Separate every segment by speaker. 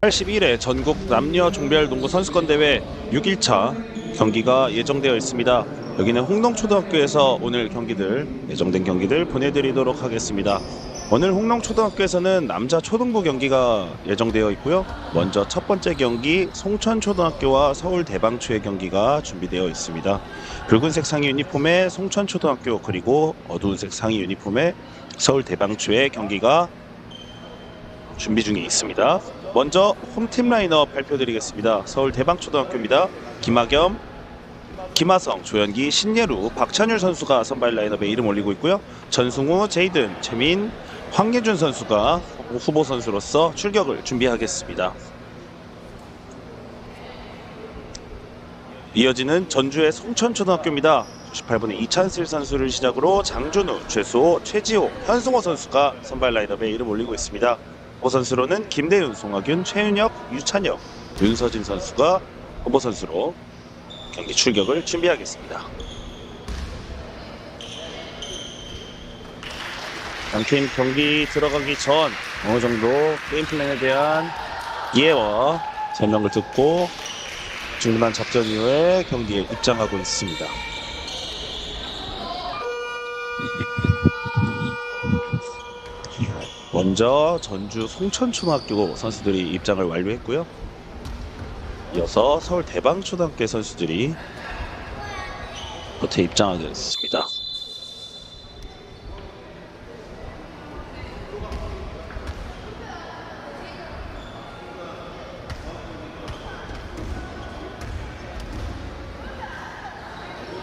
Speaker 1: 81회 전국 남녀 종별 농구 선수권 대회 6일차 경기가 예정되어 있습니다. 여기는 홍농초등학교에서 오늘 예정된 경기들 보내드리도록 하겠습니다. 오늘 홍농초등학교에서는 남자 초등부 경기가 예정되어 있고요. 먼저 첫 번째 경기 송천초등학교와 서울대방초의 경기가 준비되어 있습니다. 붉은색 상의 유니폼의 송천초등학교, 그리고 어두운색 상의 유니폼의 서울대방초의 경기가 준비 중에 있습니다. 먼저 홈팀 라인업 발표드리겠습니다. 서울대방초등학교입니다. 김학겸, 김하성, 조현기, 신예루, 박찬율 선수가 선발 라인업에 이름 올리고 있고요. 전승우, 제이든, 최민, 황예준 선수가 후보 선수로서 출격을 준비하겠습니다. 이어지는 전주의 송천초등학교입니다. 98번의 이찬슬 선수를 시작으로 장준우, 최수호, 최지호, 현승호 선수가 선발 라인업에 이름 올리고 있습니다. 후보 선수로는 김대윤, 송하균, 최윤혁, 유찬혁, 윤서진 선수가 후보 선수로 경기 출격을 준비하겠습니다. 양팀 경기 들어가기 전 어느 정도 게임 플랜에 대한 이해와 설명을 듣고 충분한 작전 이후에 경기에 입장하고 있습니다. 먼저 전주 송천초등학교 선수들이 입장을 완료했고요. 이어서 서울대방초등학교 선수들이 겉에 입장하겠습니다.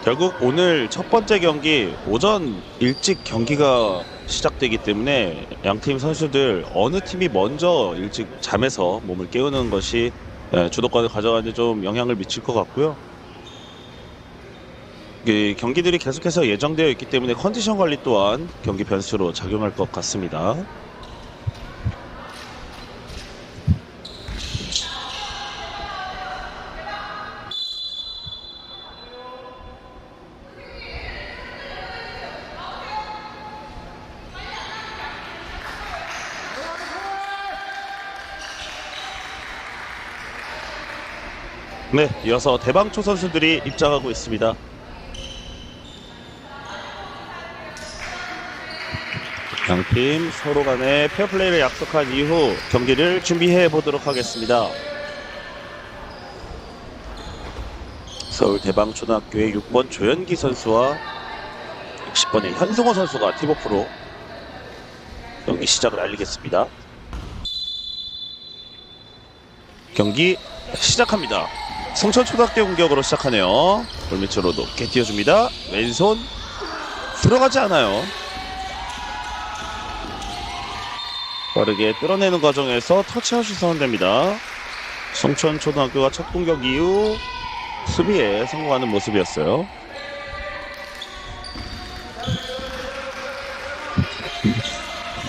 Speaker 1: 결국 오늘 첫 번째 경기 오전 일찍 경기가 시작되기 때문에 양팀 선수들 어느 팀이 먼저 일찍 잠에서 몸을 깨우는 것이 주도권을 가져가는 데 좀 영향을 미칠 것 같고요. 경기들이 계속해서 예정되어 있기 때문에 컨디션 관리 또한 경기 변수로 작용할 것 같습니다. 네, 이어서 대방초 선수들이 입장하고 있습니다. 양팀 서로 간에 페어플레이를 약속한 이후 경기를 준비해 보도록 하겠습니다. 서울대방초등학교의 6번 조현기 선수와 60번의 현승호 선수가 팁오프로 경기 시작을 알리겠습니다. 경기 시작합니다. 송천초등학교 공격으로 시작하네요. 골밑으로 높게 띄워줍니다. 왼손 들어가지 않아요. 빠르게 뚫어내는 과정에서 터치아웃이 선언됩니다. 송천초등학교가 첫 공격 이후 수비에 성공하는 모습이었어요.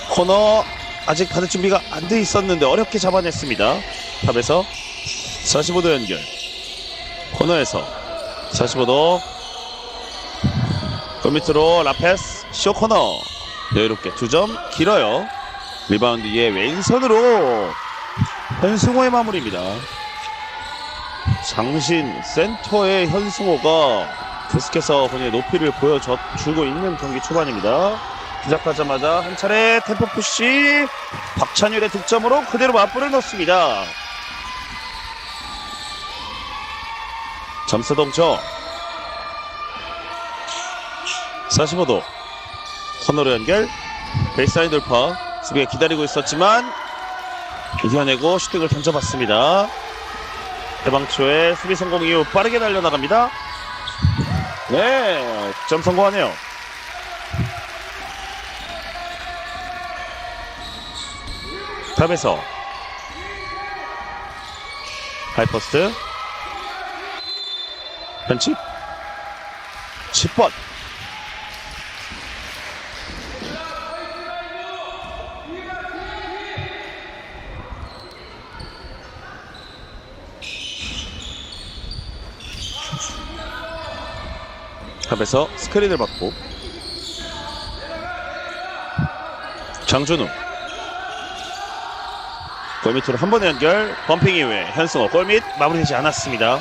Speaker 1: 코너 아직 받을 준비가 안 돼 있었는데 어렵게 잡아냈습니다. 탑에서 45도 연결, 코너에서 45도 골밑으로 라페스 쇼코너, 여유롭게 2점 길어요. 리바운드에 왼손으로 현승호의 마무리입니다. 장신 센터의 현승호가 계속해서 본인의 높이를 보여주고 있는 경기 초반입니다. 시작하자마자 한 차례 템포 푸시, 박찬율의 득점으로 그대로 맞불을 넣습니다. 점수 동점. 45도 코너로 연결, 베이스라인 돌파, 수비가 기다리고 있었지만 이겨내고 슈팅을 던져봤습니다. 대방초의 수비 성공 이후 빠르게 달려나갑니다. 네, 득점 성공하네요. 탑에서 하이포스트 편집 10번 탑에서 스크린을 받고 장준우 골밑으로 한 번의 연결. 범핑 이후에 현승호 골밑 마무리되지 않았습니다.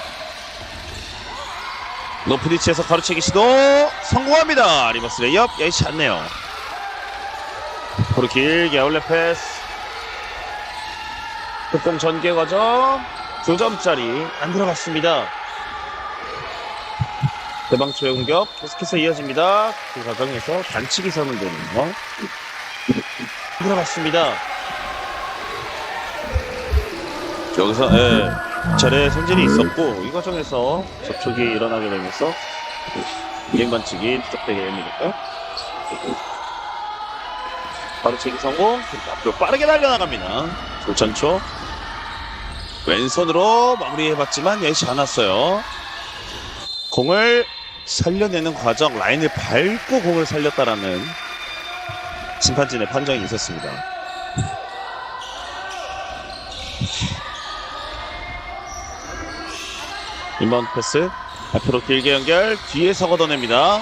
Speaker 1: 높은 위치에서 가로채기 시도 성공합니다. 리버스 레이업 여의치 않네요. 앞으로 길게 아울렛 패스. 득공 전개 과정 2점짜리 안 들어갔습니다. 대방초의 공격 계속해서 이어집니다. 그 과정에서 반칙이 선언되네요. 들어갔습니다. 여기서 절에 손질이 있었고 이 과정에서 접촉이 일어나게 되면서 비행 반칙이 투적되게 됩니다. 바로 체기 성공. 앞으로 빠르게 달려나갑니다. 조찬초 왼손으로 마무리해봤지만 여의치 않았어요. 공을 살려내는 과정, 라인을 밟고 공을 살렸다라는 심판진의 판정이 있었습니다. 인바운드 패스 앞으로 길게 연결 뒤에서 걷어냅니다.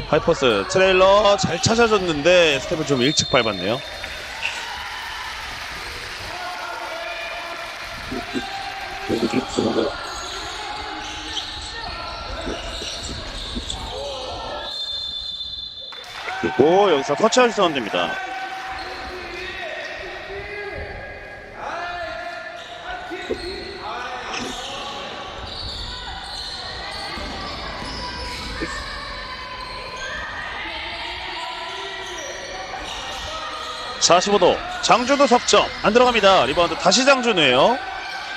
Speaker 1: 하이퍼스 트레일러 잘 찾아줬는데 스텝을 좀 일찍 밟았네요. 그리고 여기서 터치아웃이 선언됩니다. (45도) 장준우 석점 안 들어갑니다. 리바운드 다시 장준우예요.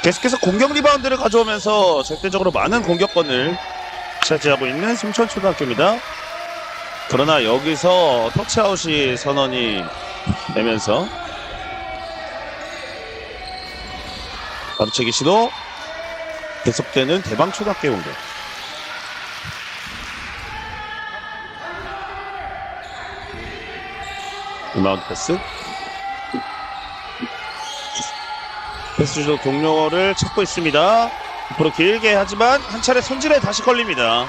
Speaker 1: 계속해서 공격 리바운드를 가져오면서 절대적으로 많은 공격권을 차지하고 있는 순천초등학교입니다. 그러나 여기서 터치아웃이 선언이 되면서 가로채기 시도 계속되는 대방초등학교의 공격. 인바운드 패스. 패스 주도 동료를 찾고 있습니다. 앞으로 길게 하지만 한 차례 손질에 다시 걸립니다.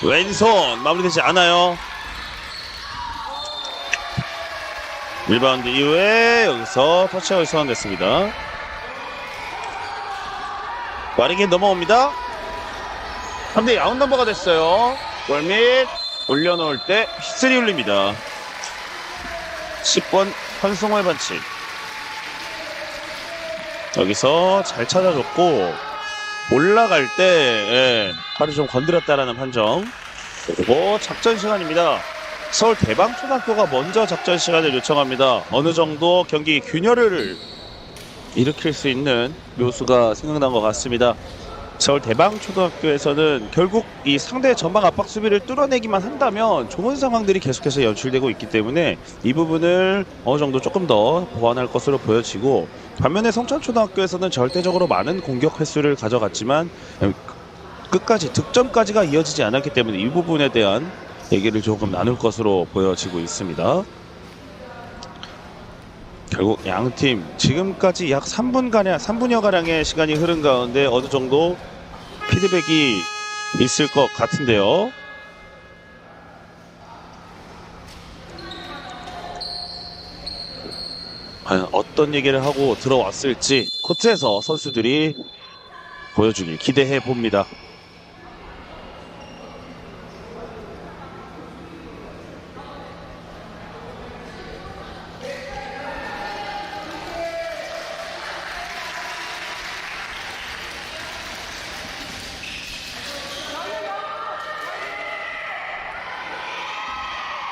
Speaker 1: 왼손 마무리되지 않아요. 리바운드 이후에 여기서 터치아웃이 선언됐습니다. 빠르게 넘어옵니다. 3대 아웃 넘버가 됐어요. 골밑 올려놓을 때 휘슬이 울립니다. 10번 현승호의 반칙. 여기서 잘 찾아줬고 올라갈 때 팔을 좀 건드렸다라는 판정. 그리고 작전 시간입니다. 서울 대방초등학교가 먼저 작전 시간을 요청합니다. 어느 정도 경기 균열을 일으킬 수 있는 묘수가 생각난 것 같습니다. 서울 대방초등학교에서는 결국 이 상대 전방 압박 수비를 뚫어내기만 한다면 좋은 상황들이 계속해서 연출되고 있기 때문에 이 부분을 어느 정도 조금 더 보완할 것으로 보여지고, 반면에 성천초등학교에서는 절대적으로 많은 공격 횟수를 가져갔지만 끝까지 득점까지가 이어지지 않았기 때문에 이 부분에 대한 얘기를 조금 나눌 것으로 보여지고 있습니다. 결국 양팀 지금까지 약 3분여 가량의 시간이 흐른 가운데 어느 정도 피드백이 있을 것 같은데요. 과연 어떤 얘기를 하고 들어왔을지 코트에서 선수들이 보여주길 기대해 봅니다.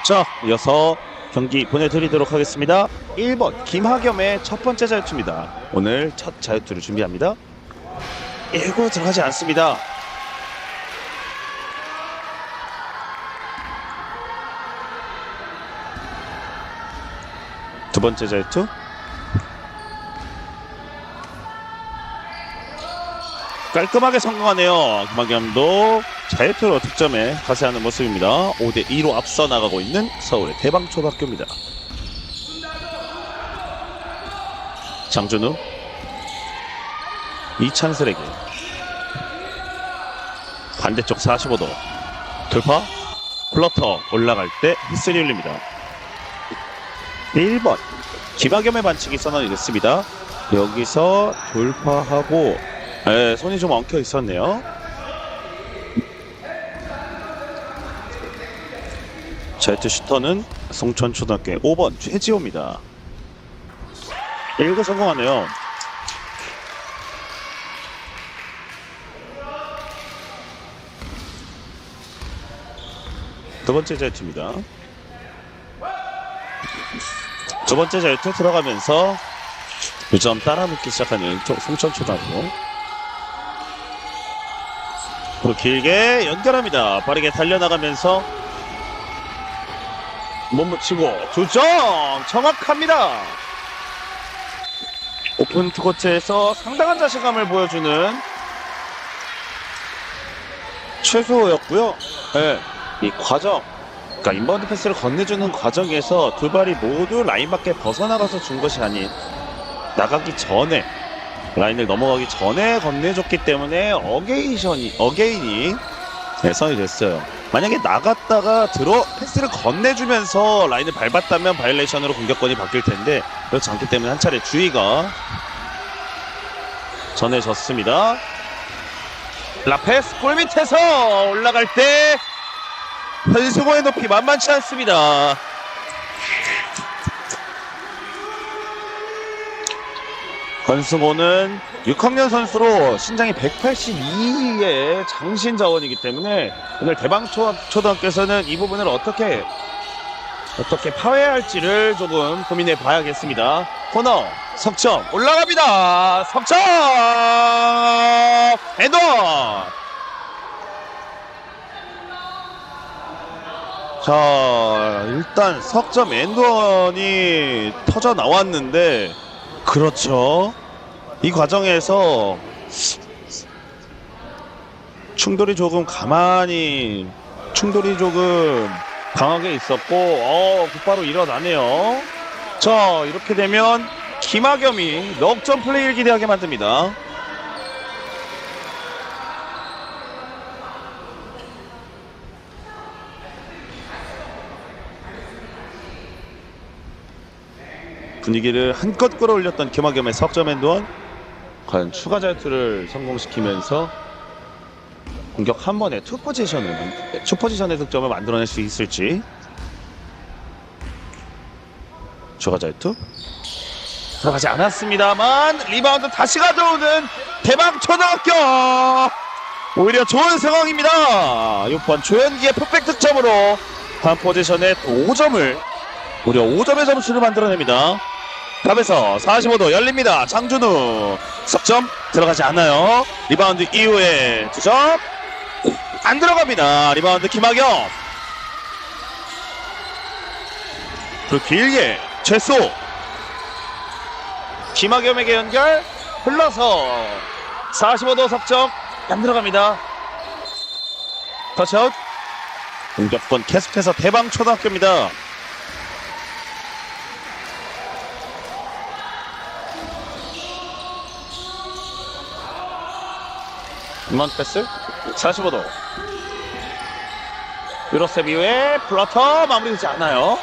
Speaker 1: 자, 이어서 경기 보내드리도록 하겠습니다. 1번 김하겸의 첫 번째 자유투입니다. 오늘 첫 자유투를 준비합니다. 1구 들어가지 않습니다. 두 번째 자유투. 깔끔하게 성공하네요. 김하겸도 자유투로 득점에 가세하는 모습입니다. 5대2로 앞서 나가고 있는 서울의 대방초등학교입니다. 장준우, 이찬슬에게 반대쪽 45도 돌파, 플러터 올라갈 때 휘슬이 울립니다. 1번 김학겸의 반칙이 선언이 됐습니다. 여기서 돌파하고 손이 좀 엉켜 있었네요. 제트 슈터는 송천초등학교의 5번 최지호입니다. 1구 성공하네요. 두 번째 제트입니다. 두 번째 제트 들어가면서 2점 따라붙기 시작하는 송천초등학교. 그리고 길게 연결합니다. 빠르게 달려나가면서 못 묻히고 2점 정확합니다. 오픈 투코트에서 상당한 자신감을 보여주는 최소였고요. 네, 이 과정, 그러니까 인바운드 패스를 건네주는 과정에서 두 발이 모두 라인 밖에 벗어나가서 준 것이 아닌 나가기 전에, 라인을 넘어가기 전에 건네줬기 때문에 어게인이 선이 됐어요. 만약에 나갔다가 패스를 건네주면서 라인을 밟았다면 바이올레이션으로 공격권이 바뀔 텐데 그렇지 않기 때문에 한 차례 주의가 전해졌습니다. 라페스 골 밑에서 올라갈 때 현승호의 높이 만만치 않습니다. 권승호는 6학년 선수로 신장이 182의 장신 자원이기 때문에 오늘 대방초등학교에서는 이 부분을 어떻게 파괴할지를 조금 고민해 봐야겠습니다. 코너 석점 올라갑니다. 석점 엔드원. 자, 일단 석점 엔드원이 터져 나왔는데, 그렇죠, 이 과정에서 충돌이 조금 강하게 있었고 곧바로 일어나네요. 자, 이렇게 되면 김학겸이 넉점 플레이를 기대하게 만듭니다. 분위기를 한껏 끌어올렸던 김학겸의 석점 엔드원, 과연 추가 자유투를 성공시키면서 공격 한 번에 투 포지션의 득점을 만들어낼 수 있을지. 추가 자유투 들어가지 않았습니다만 리바운드 다시 가져오는 대방초등학교. 오히려 좋은 상황입니다. 6번 조현기의 풋백 득점으로 다음 포지션에 5점을, 무려 5점의 점수를 만들어냅니다. 탑에서 45도 열립니다. 장준우 석점 들어가지 않아요. 리바운드 이후에 2점 안 들어갑니다. 리바운드 김학겸. 그리고 길게 최소 김학겸에게 연결, 흘러서 45도 석점 안 들어갑니다. 터치아웃. 공격권 계속해서 대방초등학교입니다. 이번 패스 45도 유로셉 이후에 플러터 마무리되지 않아요.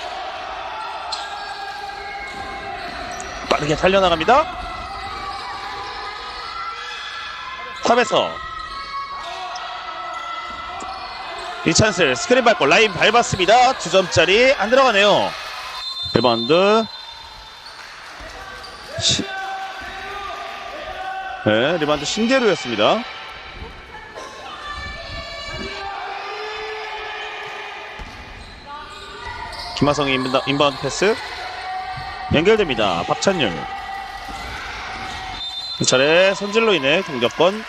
Speaker 1: 빠르게 달려나갑니다. 탑에서 이 찬스 스크린 밟고 라인 밟았습니다. 2점짜리 안 들어가네요. 리바운드 리바운드 신재료였습니다. 김하성의 인바운드 패스 연결됩니다. 박찬율. 이 차례 손질로 인해 공격권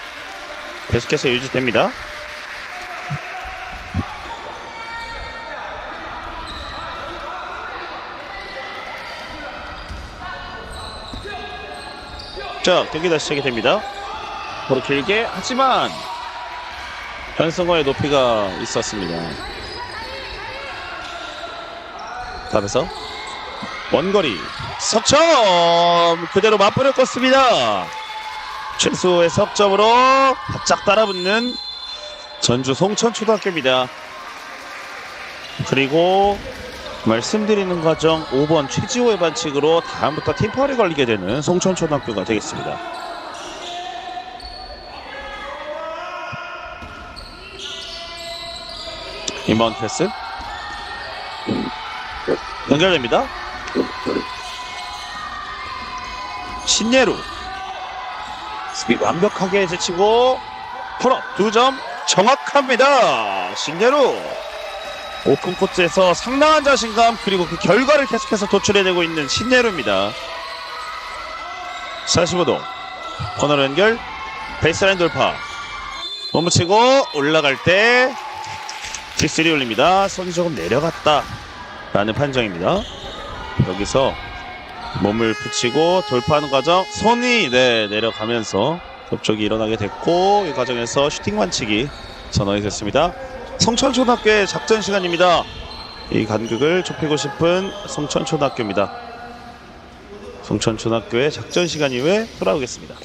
Speaker 1: 계속해서 유지됩니다. 자, 경기 다시 시작이 됩니다. 바로 길게, 하지만 현승호의 높이가 있었습니다. 탑에서 원거리 석점 그대로 맞불을 껐습니다. 최수호의 석점으로 바짝 따라붙는 전주 송천초등학교입니다. 그리고 말씀드리는 과정 5번 최지호의 반칙으로 다음부터 팀파울이 걸리게 되는 송천초등학교가 되겠습니다. 인바운드 패스 연결됩니다. 신예루 스피드 완벽하게 제치고 풀업 2점 정확합니다. 신예루 오픈코트에서 상당한 자신감 그리고 그 결과를 계속해서 도출해내고 있는 신예루입니다. 45도 코너 연결 베이스라인 돌파 몸붙이고 올라갈 때 T3 올립니다. 손이 조금 내려갔다 라는 판정입니다. 여기서 몸을 붙이고 돌파하는 과정 손이 내려가면서 접촉이 일어나게 됐고 이 과정에서 슈팅 반칙이 선언이 됐습니다. 성천초등학교의 작전 시간입니다. 이 간극을 좁히고 싶은 성천초등학교입니다. 성천초등학교의 작전 시간 이후에 돌아오겠습니다.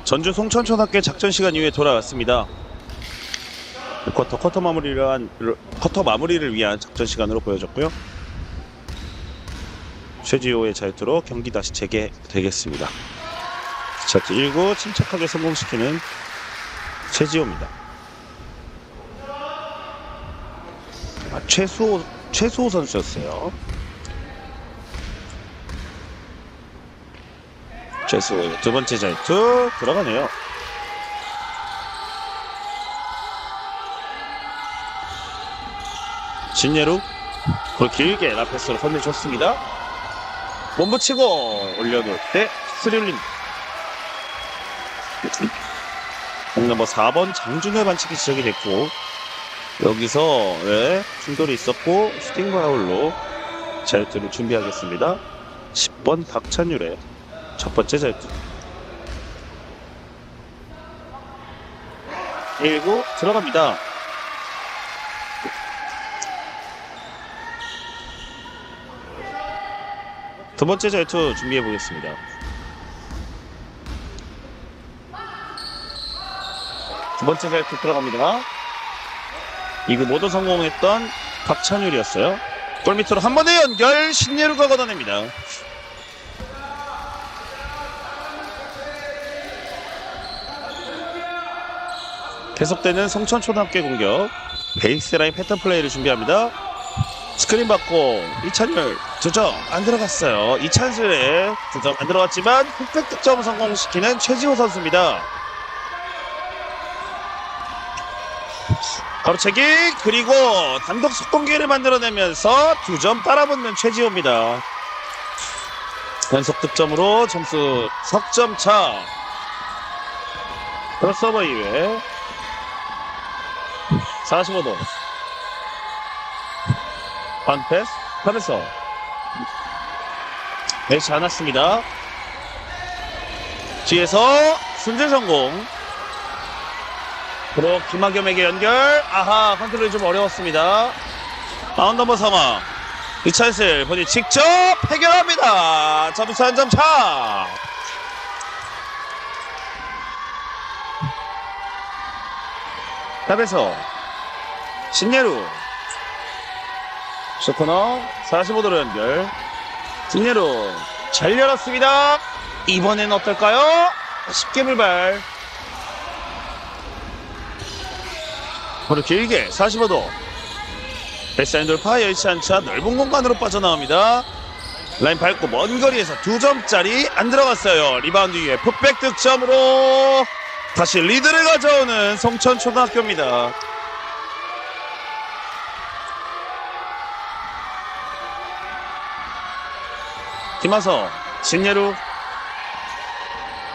Speaker 1: 전주 송천초등학교 작전 시간 이후에 돌아왔습니다. 커터 마무리를 위한 작전 시간으로 보여졌고요. 최지호의 자유투로 경기 다시 재개되겠습니다. 자유투 1구 침착하게 성공시키는 최지호입니다. 최수호 선수였어요. 최수호의 두 번째 자유투 들어가네요. 신예루 그걸 길게 라패스로 건네줬습니다. 몸붙이고 올려놓을 때 스릴링 넘버 4번 장준호의 반칙이 지적이 됐고 여기서 충돌이 있었고 슈팅 파울로 자유투를 준비하겠습니다. 10번 박찬율의 첫 번째 자유투 1구 들어갑니다. 두 번째 자유투 준비해 보겠습니다. 두 번째 자유투 들어갑니다. 2구 모두 성공했던 박찬율이었어요. 골밑으로 한 번의 연결 신예루가 걷어냅니다. 계속되는 성천초등학교의 공격 베이스라인 패턴 플레이를 준비합니다. 스크린 받고 이찬율 2점 안 들어갔어요. 이찬슬의 2점 안 들어갔지만 흑백 득점 성공시키는 최지호 선수입니다. 가로채기 그리고 단독 속공 기회를 만들어내면서 2점 따라붙는 최지호입니다. 연속 득점으로 점수 석점 차. 크로스오버 이후에 45도 반패스 하면서 매치 않았습니다. 뒤에서 순재 성공. 그리고 김학겸에게 연결. 아하 컨트롤이 좀 어려웠습니다. 마운드 넘버 상황 이찬슬 본인 직접 해결합니다. 점수 한 점 차. 탑에서 신예루 쇼코너 45도로 연결. 신예루 잘 열었습니다. 이번엔 어떨까요? 쉽게 불발. 바로 길게 45도 베이스라인 돌파 여의치 않자 넓은 공간으로 빠져나옵니다. 라인 밟고 먼 거리에서 2점짜리 안 들어갔어요. 리바운드 이후에 풋백 득점으로 다시 리드를 가져오는 성천초등학교입니다. 김하성, 신예루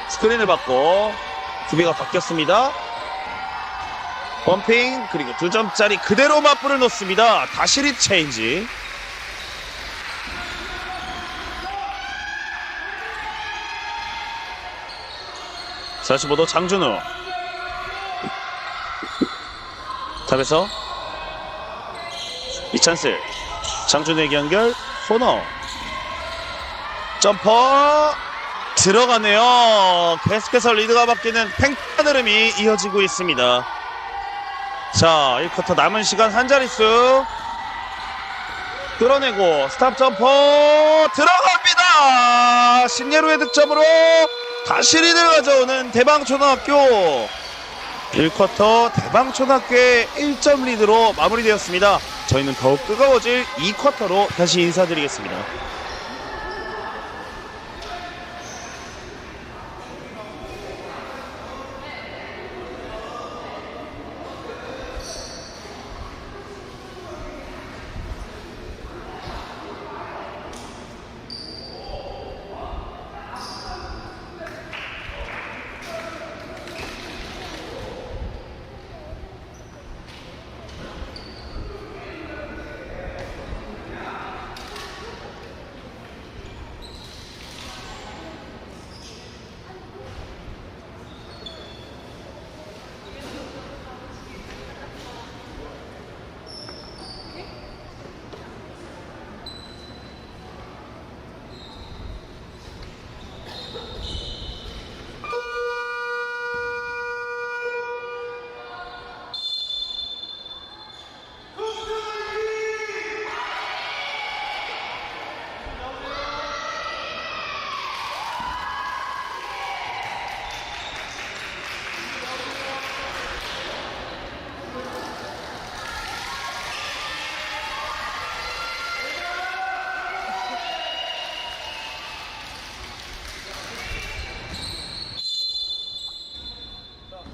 Speaker 1: 스크린을 받고 수비가 바뀌었습니다. 펌핑, 그리고 2점짜리 그대로 맞불을 놓습니다. 다시 리체인지. 자, 45도 장준우 탑에서 이찬슬, 장준우에게 연결, 소너 점퍼 들어가네요. 계속해서 리드가 바뀌는 팽팽한 흐름이 이어지고 있습니다. 자, 1쿼터 남은 시간 한 자릿수 끌어내고 스탑 점퍼 들어갑니다. 신예루의 득점으로 다시 리드를 가져오는 대방초등학교. 1쿼터 대방초등학교의 1점 리드로 마무리되었습니다. 저희는 더욱 뜨거워질 2쿼터로 다시 인사드리겠습니다.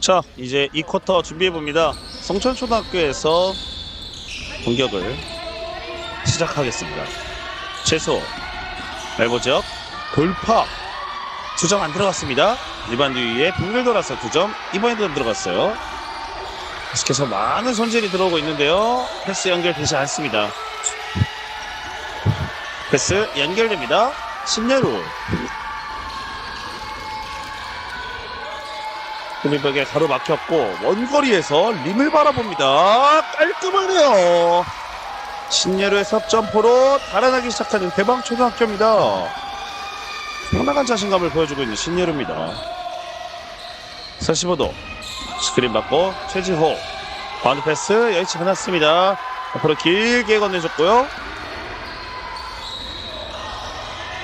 Speaker 1: 자, 이제 2쿼터 준비해봅니다. 성천초등학교에서 공격을 시작하겠습니다. 최소 멜보지역 돌파 2점 안 들어갔습니다. 리바운드 위에 빙글 돌아서 2점, 이번에도 들어갔어요. 계속해서 많은 손질이 들어오고 있는데요. 패스 연결되지 않습니다. 패스 연결됩니다. 신예루 수비벽에 가로막혔고 원거리에서 림을 바라봅니다. 깔끔하네요. 신예루의 석점포로 달아나기 시작하는 대방초등학교입니다. 상당한 자신감을 보여주고 있는 신예루입니다. 45도 스크린 받고 최지호 바운드 패스 여의치 않았습니다. 앞으로 길게 건네줬고요.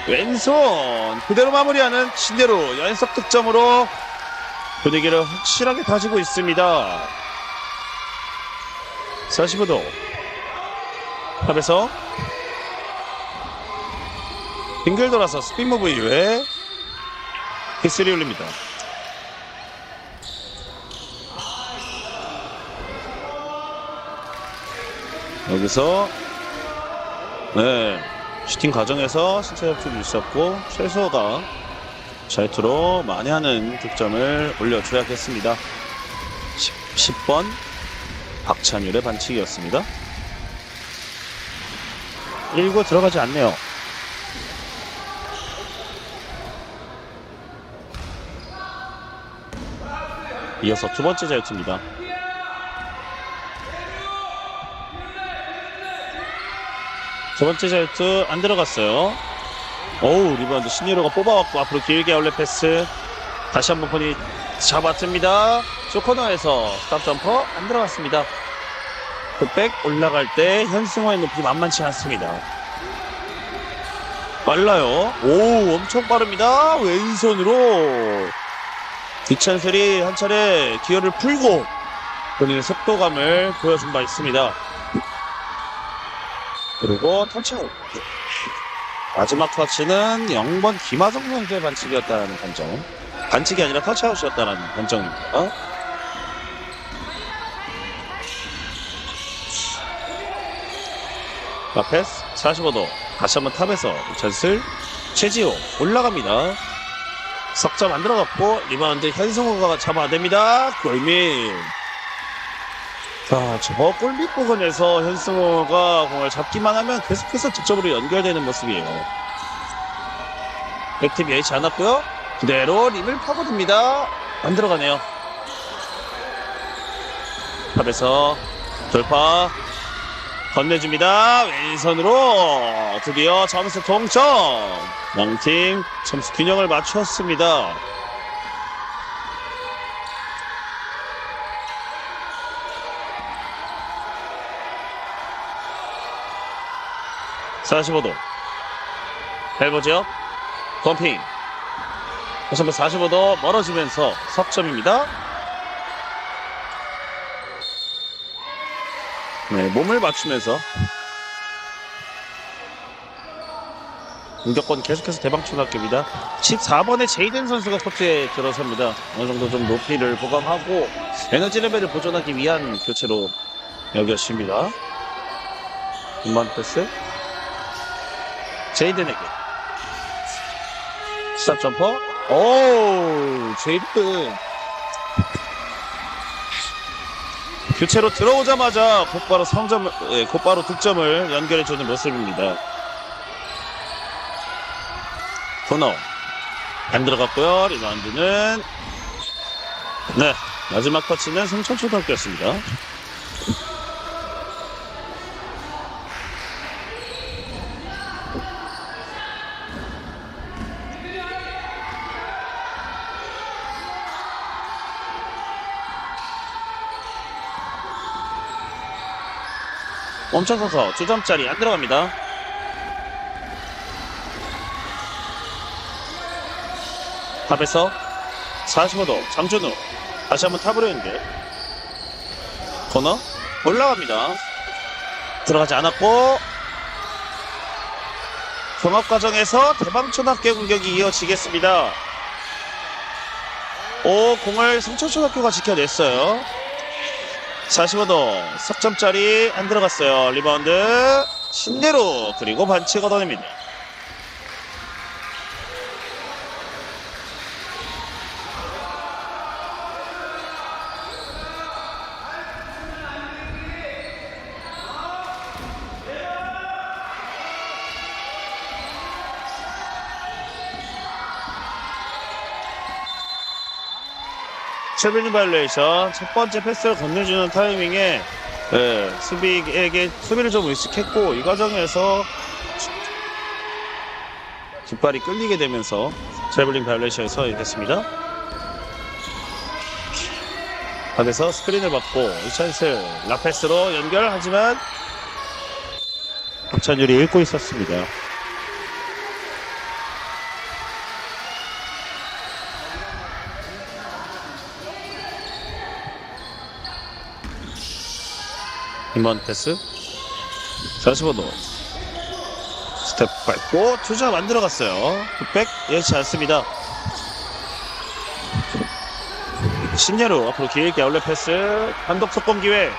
Speaker 1: 왼손 그대로 마무리하는 신예루 연속 득점으로 분위기를 확실하게 다지고 있습니다. 45도 탑에서 빙글 돌아서 스핀 무브 이후에 히스리 올립니다. 여기서 슈팅 과정에서 신체 접촉이 있었고 최소가 자유투로 만회하는 득점을 올려줘야겠습니다. 10번 박찬율의 반칙이었습니다. 1구 들어가지 않네요. 이어서 두 번째 자유투입니다. 두 번째 자유투 안 들어갔어요. 오우, 리바운드 신예루가 뽑아왔고 앞으로 길게 아울렛 패스 다시 한번 본이 잡았습니다. 쇼코너에서 스탑 점퍼 안 들어갔습니다. 그 백 올라갈 때 현승화의 높이 만만치 않습니다. 빨라요. 오, 엄청 빠릅니다. 왼손으로 이찬슬이 한 차례 기어를 풀고 본인의 속도감을 보여준 바 있습니다. 그리고 터치아웃. 마지막 터치는 0번 김하성 선수의 반칙이었다는 판정. 반칙이 아니라 터치아웃이었다는 판정입니다. 라페스 45도 다시 한번 탑에서 찬슬 최지호 올라갑니다. 석점 안 들어갔고 리바운드 현승호가 잡아냅니다. 골밑. 자, 저 골밑 부근에서 현승호가 공을 잡기만 하면 계속해서 득점으로 연결되는 모습이에요. 백팀 여의치 않았고요. 그대로 림을 파고듭니다. 안 들어가네요. 탑에서 돌파 건네줍니다. 왼손으로 드디어 점수 동점. 양팀 점수 균형을 맞췄습니다. (45도) 헬버지업 덤핑 다시 한번 45도 멀어지면서 석점입니다. 네, 몸을 맞추면서 공격권 계속해서 대방초등학교입니다. 14번의 제이든 선수가 코트에 들어섭니다. 어느 정도 좀 높이를 보강하고 에너지 레벨을 보존하기 위한 교체로 여겨집니다. 이번 패스 제이든에게 스탑 점퍼. 오, 제이든 교체로 들어오자마자 곧바로 득점을 연결해주는 모습입니다. 코너 안 들어갔고요. 리바운드는 네, 마지막 터치는 성천초등학교였습니다. 멈춰서서 2점짜리 안 들어갑니다. 탑에서 45도 장준우 다시 한번 탑으로 연결. 코너 올라갑니다. 들어가지 않았고 종합 과정에서 대방초등학교 공격이 이어지겠습니다. 오, 공을 성천초등학교가 지켜냈어요. 45도 석점짜리 안 들어갔어요. 리바운드 신대로 그리고 반칙 얻어냅니다. 트래블링 바이올레이션 첫 번째 패스를 건네주는 타이밍에 수비를 좀 의식했고 이 과정에서 뒷발이 끌리게 되면서 트래블링 바이올레이션이 서있습니다. 밖에서 스크린을 받고 이 찬스 라페스로 연결하지만 박찬율이 읽고 있었습니다. 이번 패스 45도 스텝 밟고 투자 만들어갔어요. 백 예치 않습니다. 신예로 앞으로 길게 아울렛 패스 단독 속공 기회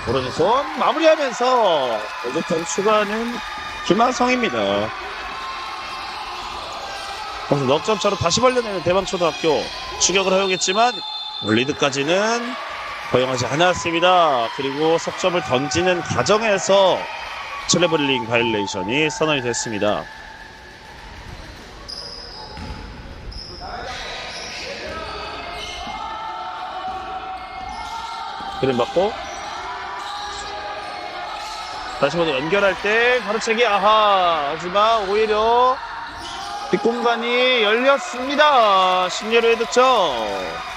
Speaker 1: 오른손 마무리하면서 어쨌든 추가는 김하성입니다. 거기서 넉점 차로 다시 벌려내는 대방초등학교 추격을 허용했지만 리드까지는 허용하지 않았습니다. 그리고 석점을 던지는 과정에서 트래블링 바이올레이션이 선언이 됐습니다. 그림 받고 다시 한번 연결할 때 가로채기 아하 하지만 오히려 뒷공간이 열렸습니다. 신예로의 득점.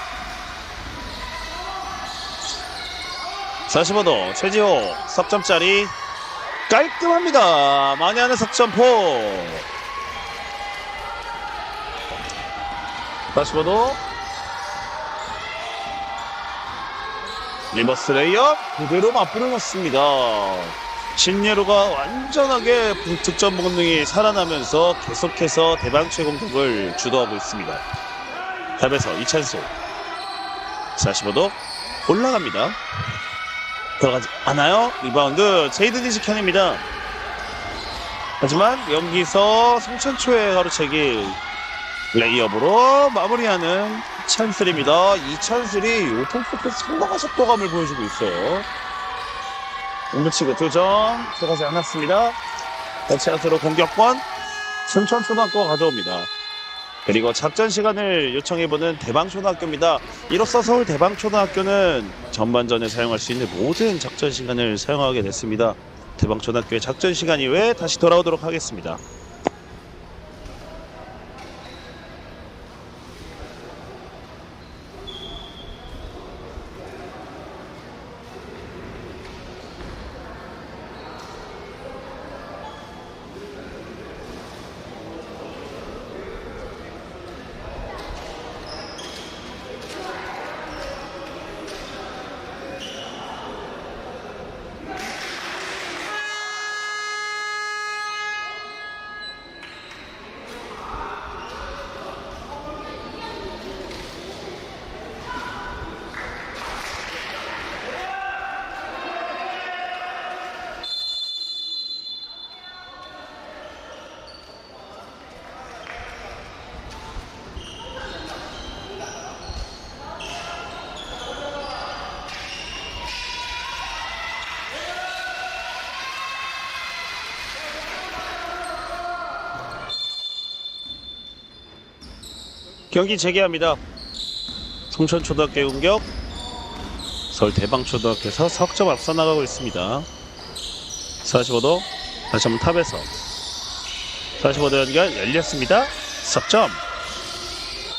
Speaker 1: 45도 최지호 석점짜리 깔끔합니다. 많이 하는 석점포. 45도 리버스 레이업 그대로 맞부러졌습니다. 신예로가 완전하게 득점 본능이 살아나면서 계속해서 대방출의 공격을 주도하고 있습니다. 탑에서 이찬수 45도 올라갑니다. 들어가지 않아요. 리바운드 제이든 이직현입니다. 하지만 여기서 성천초의 가로채기 레이업으로 마무리하는 찬슬입니다. 이 찬슬이 요통폭도 상당한 속도감을 보여주고 있어요. 운동치고 2점 들어가지 않았습니다. 대체한수로 공격권 순천초등학교가 가져옵니다. 그리고 작전 시간을 요청해보는 대방초등학교입니다. 이로써 서울 대방초등학교는 전반전에 사용할 수 있는 모든 작전 시간을 사용하게 됐습니다. 대방초등학교의 작전 시간 이후에 다시 돌아오도록 하겠습니다. 경기 재개합니다. 송천초등학교의 공격. 서울 대방초등학교에서 석점 앞서 나가고 있습니다. 45도 다시 한번 탑에서 45도 연결 열렸습니다. 석점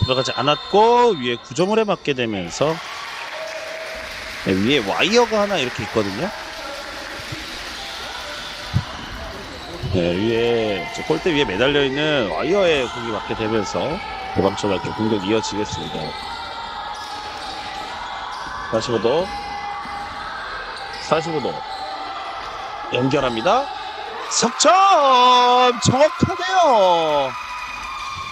Speaker 1: 들어가지 않았고 위에 구조물에 맞게 되면서 위에 와이어가 하나 이렇게 있거든요. 위에 골대 위에 매달려 있는 와이어에 공이 맞게 되면서 대방초등학교 공격이 이어지겠습니다. 45도 연결합니다. 석점 정확하네요.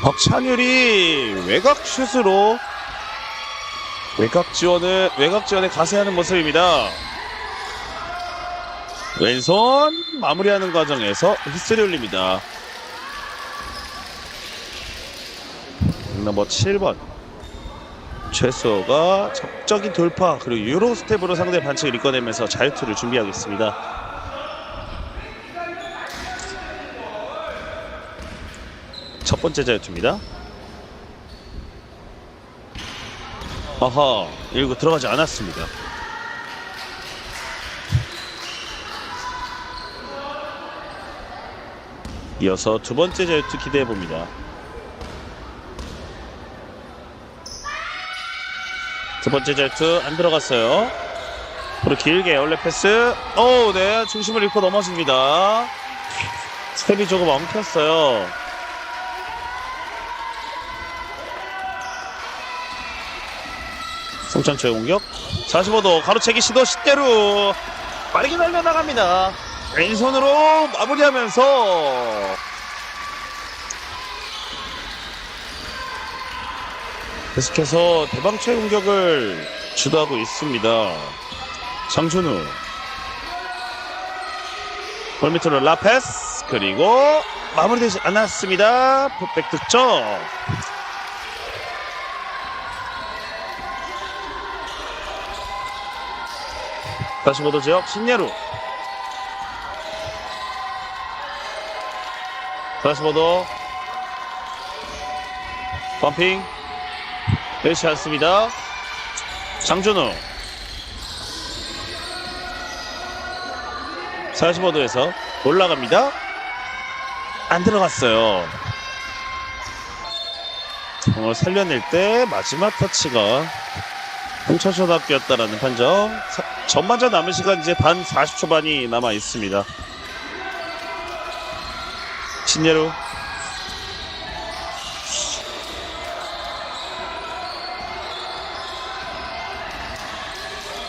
Speaker 1: 박찬율이 외곽 슛으로 외곽 지원에 가세하는 모습입니다. 왼손 마무리하는 과정에서 휘슬이 울립니다. 넘버 7번 최수호가 적적인 돌파 그리고 유로 스텝으로 상대 반칙을 이끌어내면서 자유투를 준비하겠습니다. 첫 번째 자유투입니다. 아하 1구 들어가지 않았습니다. 이어서 두 번째 자유투 기대해봅니다. 두 번째 자유투 안 들어갔어요. 그리고 길게 올레 패스. 네, 중심을 잃고 넘어집니다. 스텝이 조금 엉켰어요. 송천초의 공격. 45도 가로채기 시도 시대로 빠르게 달려나갑니다. 왼손으로 마무리하면서 계속해서 대방초의 공격을 주도하고 있습니다. 장준우 골밑으로 라페스 그리고 마무리되지 않았습니다. 풋백 득점. 다시 45도 지역 신예루 45도 펌핑 되지 않습니다. 장준우 45도에서 올라갑니다. 안 들어갔어요. 공을 살려낼 때 마지막 터치가 홍천초등학교였다라는 판정. 전반전 남은 시간 이제 단 40초 반이 남아 있습니다. 신예루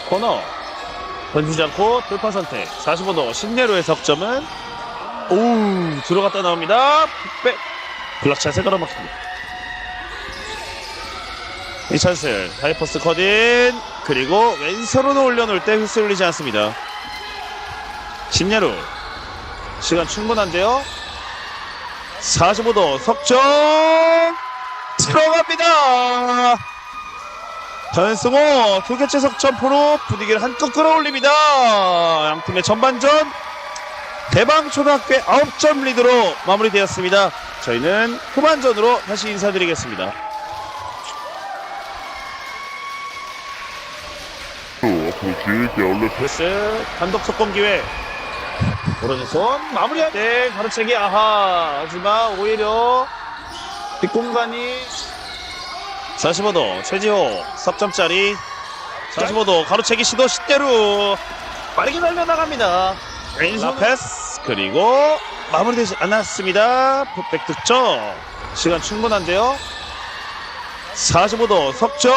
Speaker 1: 코너 던지지 않고 돌파 선택. 45도 신내로의 석점은 들어갔다 나옵니다. 백 블락샷에 걸어막힙니다. 이찬슬 하이퍼스 컷인, 그리고 왼손으로 올려놓을 때 휘슬 울리지 않습니다. 신예루 시간 충분한데요. 45도 석점 들어갑니다. 변승호 두 개째 석점포로 분위기를 한껏 끌어올립니다. 양팀의 전반전 대방초등학교의 9점 리드로 마무리되었습니다. 저희는 후반전으로 다시 인사드리겠습니다. 패스 단독 속공 기회. 오른손 마무리할 때 가로채기. 아하, 하지만 오히려 뒷공간이. 45도 최지호 석점짜리. 45도 가로채기 시도 신예루 빠르게 달려나갑니다. 왼손 패스, 그리고 마무리되지 않았습니다. 풋백 득점. 시간 충분한데요. 45도 석점.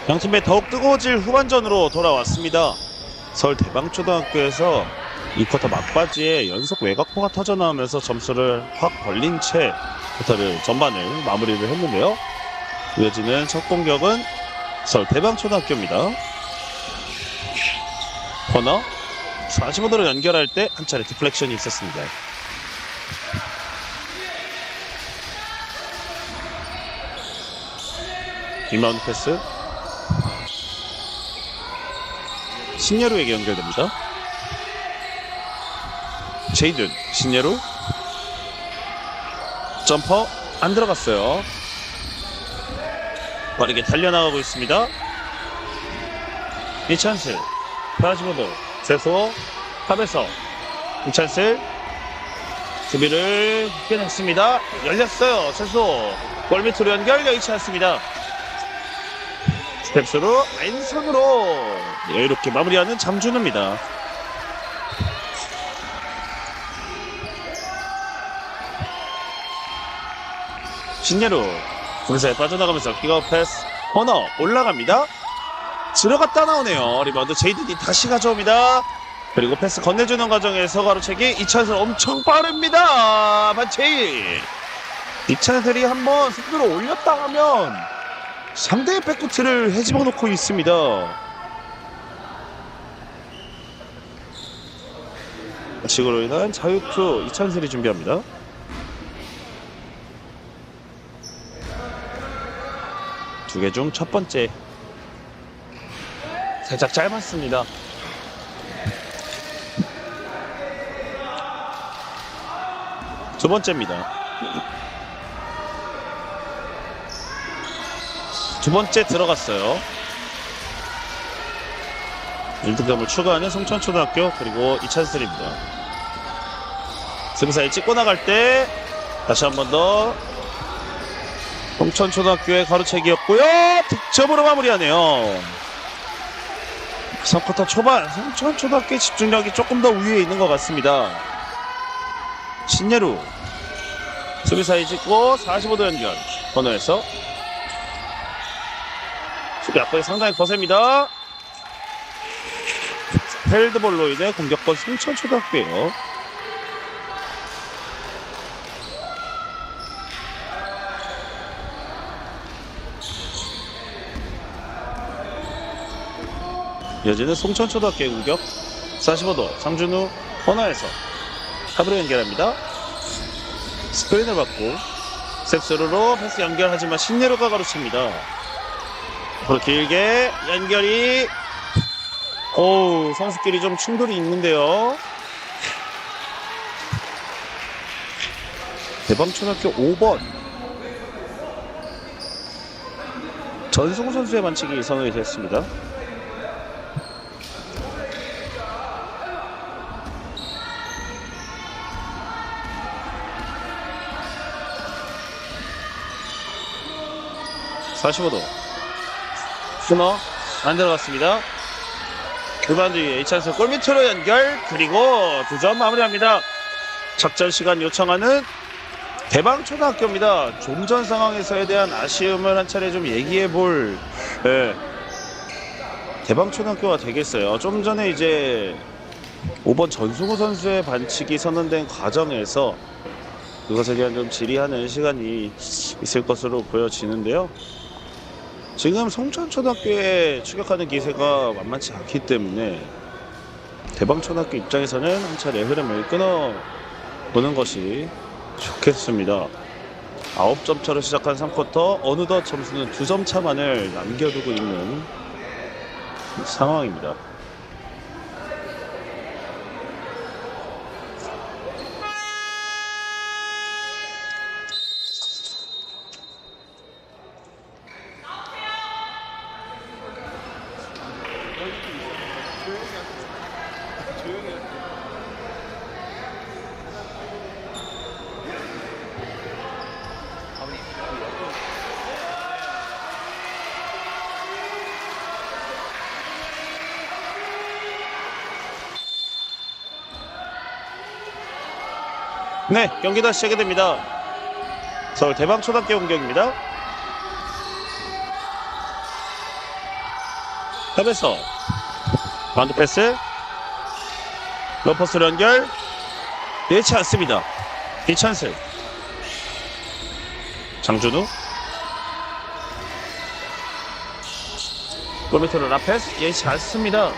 Speaker 1: 양팀의 더욱 뜨거워질 후반전으로 돌아왔습니다. 서울 대방초등학교에서 이 쿼터 막바지에 연속 외곽포가 터져나오면서 점수를 확 벌린 채 쿼터를 전반을 마무리를 했는데요. 이어지는 첫 공격은 서울 대방초등학교입니다. 코너 45도로 연결할 때 한 차례 디플렉션이 있었습니다. 리바운드 패스 신예루에게 연결됩니다. 제이든 신예루 점퍼 안 들어갔어요. 빠르게 달려나가고 있습니다. 이찬슬 45도 세소 탑에서 이찬슬 수비를 깨냈습니다. 열렸어요. 세소 골 밑으로 연결 여의치 않습니다. 스텝스로 왼손으로 여유롭게 마무리하는 장준우입니다. 신예루 분사에 빠져나가면서 킥아웃 패스 코너 올라갑니다. 들어갔다 나오네요. 리바운드 제이든이 다시 가져옵니다. 그리고 패스 건네주는 과정에서 가로채기. 이찬슬 엄청 빠릅니다. 반체이 이찬슬이 한번 속도를 올렸다 하면 상대의 백코트를 헤집어 놓고 있습니다. 지구로 인한 자유투 이찬슬이 준비합니다. 두 개 중 첫 번째 살짝 짧았습니다. 두 번째입니다. 두 번째 들어갔어요. 1득점을 추가하는 송천초등학교 그리고 이찬슬입니다. 승사에 찍고 나갈 때 다시 한 번 더 송천초등학교의 가로채기였고요. 득점으로 마무리하네요. 3쿼터 초반 송천초등학교의 집중력이 조금 더 위에 있는 것 같습니다. 신예루 수비 사이 찍고 45도 연결 코너에서 수비 앞쪽이 상당히 거셉니다. 펠드볼로 인해 공격권 송천초등학교예요. 이어지는 송천초등학교의 공격. 45도 장준우 코너에서 탑으로 연결합니다. 스크린을 받고 스텝스루로 패스 연결하지만 신예루가 가로챕니다. 앞으로 길게 연결이 선수끼리 좀 충돌이 있는데요. 대방초등학교 5번 전승우 선수의 반칙이 선언이 됐습니다. (45도) 스너 안 들어갔습니다. 그반드 위에 이찬스 골밑으로 연결, 그리고 2점 마무리합니다. 작전 시간 요청하는 대방초등학교입니다. 좀 전 상황에서에 대한 아쉬움을 한 차례 좀 얘기해 볼 대방초등학교가 되겠어요. 좀 전에 이제 5번 전승우 선수의 반칙이 선언된 과정에서 그것에 대한 좀 질의하는 시간이 있을 것으로 보여지는데요. 지금 송천초등학교에 추격하는 기세가 만만치 않기 때문에 대방초등학교 입장에서는 한 차례 흐름을 끊어보는 것이 좋겠습니다. 9점 차로 시작한 3쿼터, 어느덧 점수는 2점 차만을 남겨두고 있는 상황입니다. 네, 경기 다시 시작이 됩니다. 서울 대방초등학교 공격입니다. 탑에서 바운드 패스, 러퍼스로 연결, 예치 않습니다. 이찬스, 장준우, 골밑으로 라페스, 예치 않습니다.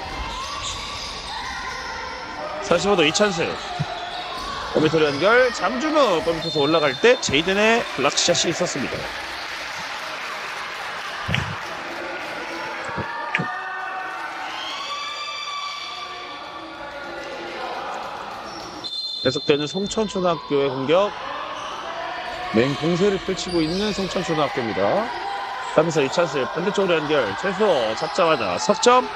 Speaker 1: 45도 이찬스, 골밑으로 연결, 장준우, 골밑에서 올라갈 때 제이든의 블락샷이 있었습니다. 계속되는 송천초등학교의 공격, 맹공세를 펼치고 있는 송천초등학교입니다. 하면서 이 찬스 반대쪽으로 연결, 최소 잡자마자 석점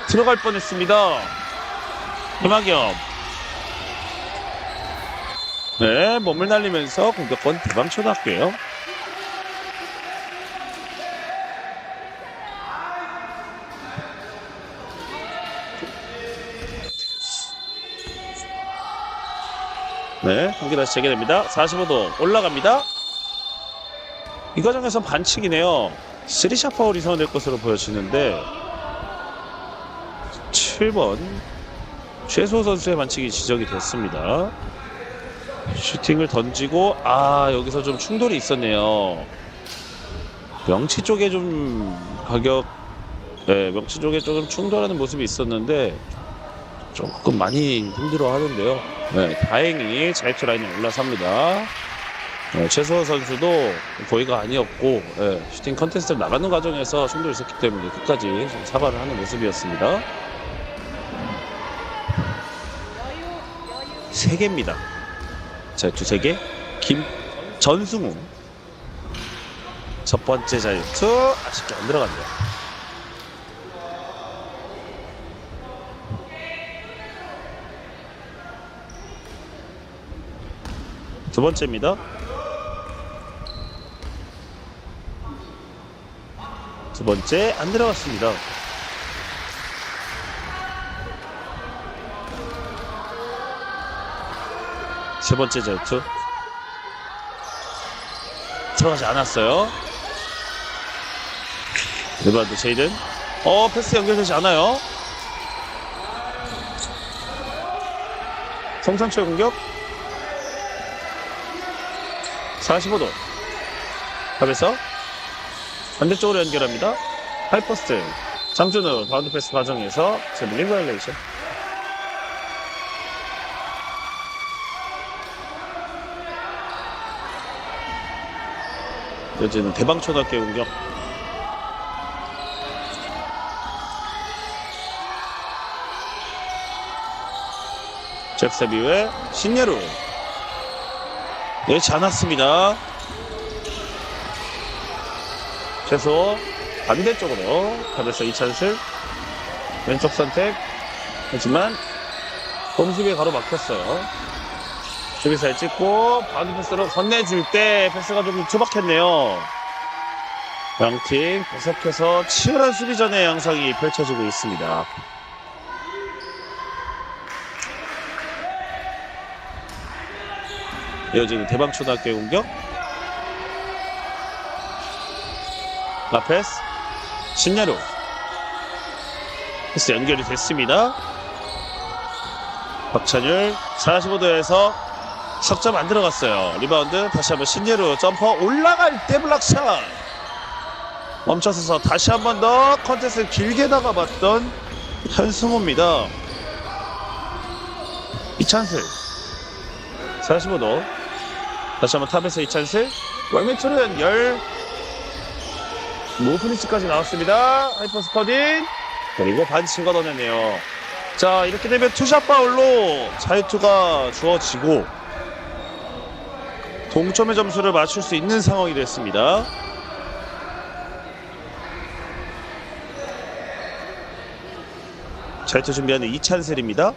Speaker 1: 들어갈 뻔했습니다. 김학겸, 네, 몸을 날리면서 공격권 대방초등학교예요. 네, 경기 다시 재개됩니다. 45도 올라갑니다. 이 과정에서 반칙이네요. 3샷 파울이 선언될 것으로 보여지는데 7번 최소 선수의 반칙이 지적이 됐습니다. 슈팅을 던지고 여기서 좀 충돌이 있었네요. 명치 쪽에 좀 명치 쪽에 조금 충돌하는 모습이 있었는데 조금 많이 힘들어 하는데요. 네, 다행히 자유투 라인에 올라섭니다. 최소호 선수도 거의가 아니었고 슈팅 컨테스트를 나가는 과정에서 충돌이 있었기 때문에 끝까지 좀 사과를 하는 모습이었습니다. 3개입니다. 자유투 3개. 전승우 첫 번째 자유투 아쉽게 안 들어갔네요. 두 번째입니다. 두 번째 안 들어갔습니다. 세 번째 자유투 들어가지 않았어요. 리바운드 제이든, 패스 연결되지 않아요. 송천초의 공격. 45도 탑에서 반대쪽으로 연결합니다. 하이포스트 장준우 바운드 패스 과정에서 제블링 바이올레이션. 이제는 대방초등학교의 공격. 잭세비의 신예루 예치 않았습니다. 최소 반대쪽으로 가면서 이 찬스 왼쪽 선택. 하지만 홈수비에 가로 막혔어요. 수비수에 찍고 바운드 패스로 건네줄 때 패스가 좀 투박했네요. 양팀 계속해서 치열한 수비전의 양상이 펼쳐지고 있습니다. 이어지는 대방초등학교의 공격. 라페스 신야로 패스 연결이 됐습니다. 박찬율 45도에서 석점 안 들어갔어요. 리바운드 다시 한번 신예로 점퍼 올라갈 때 블락샷. 멈춰서서 다시 한 번 더 컨테스트를 길게 나가봤던 현승호입니다. 이찬슬 45도 다시 한번 탑에서 이찬슬 월매트로 연결. 무프니치까지 나왔습니다. 하이퍼스 커딩 그리고 반칙 걷어내네요. 자, 이렇게 되면 투샷 파울로 자유투가 주어지고 동점의 점수를 맞출 수 있는 상황이 됐습니다. 자유투 준비하는 이찬슬입니다.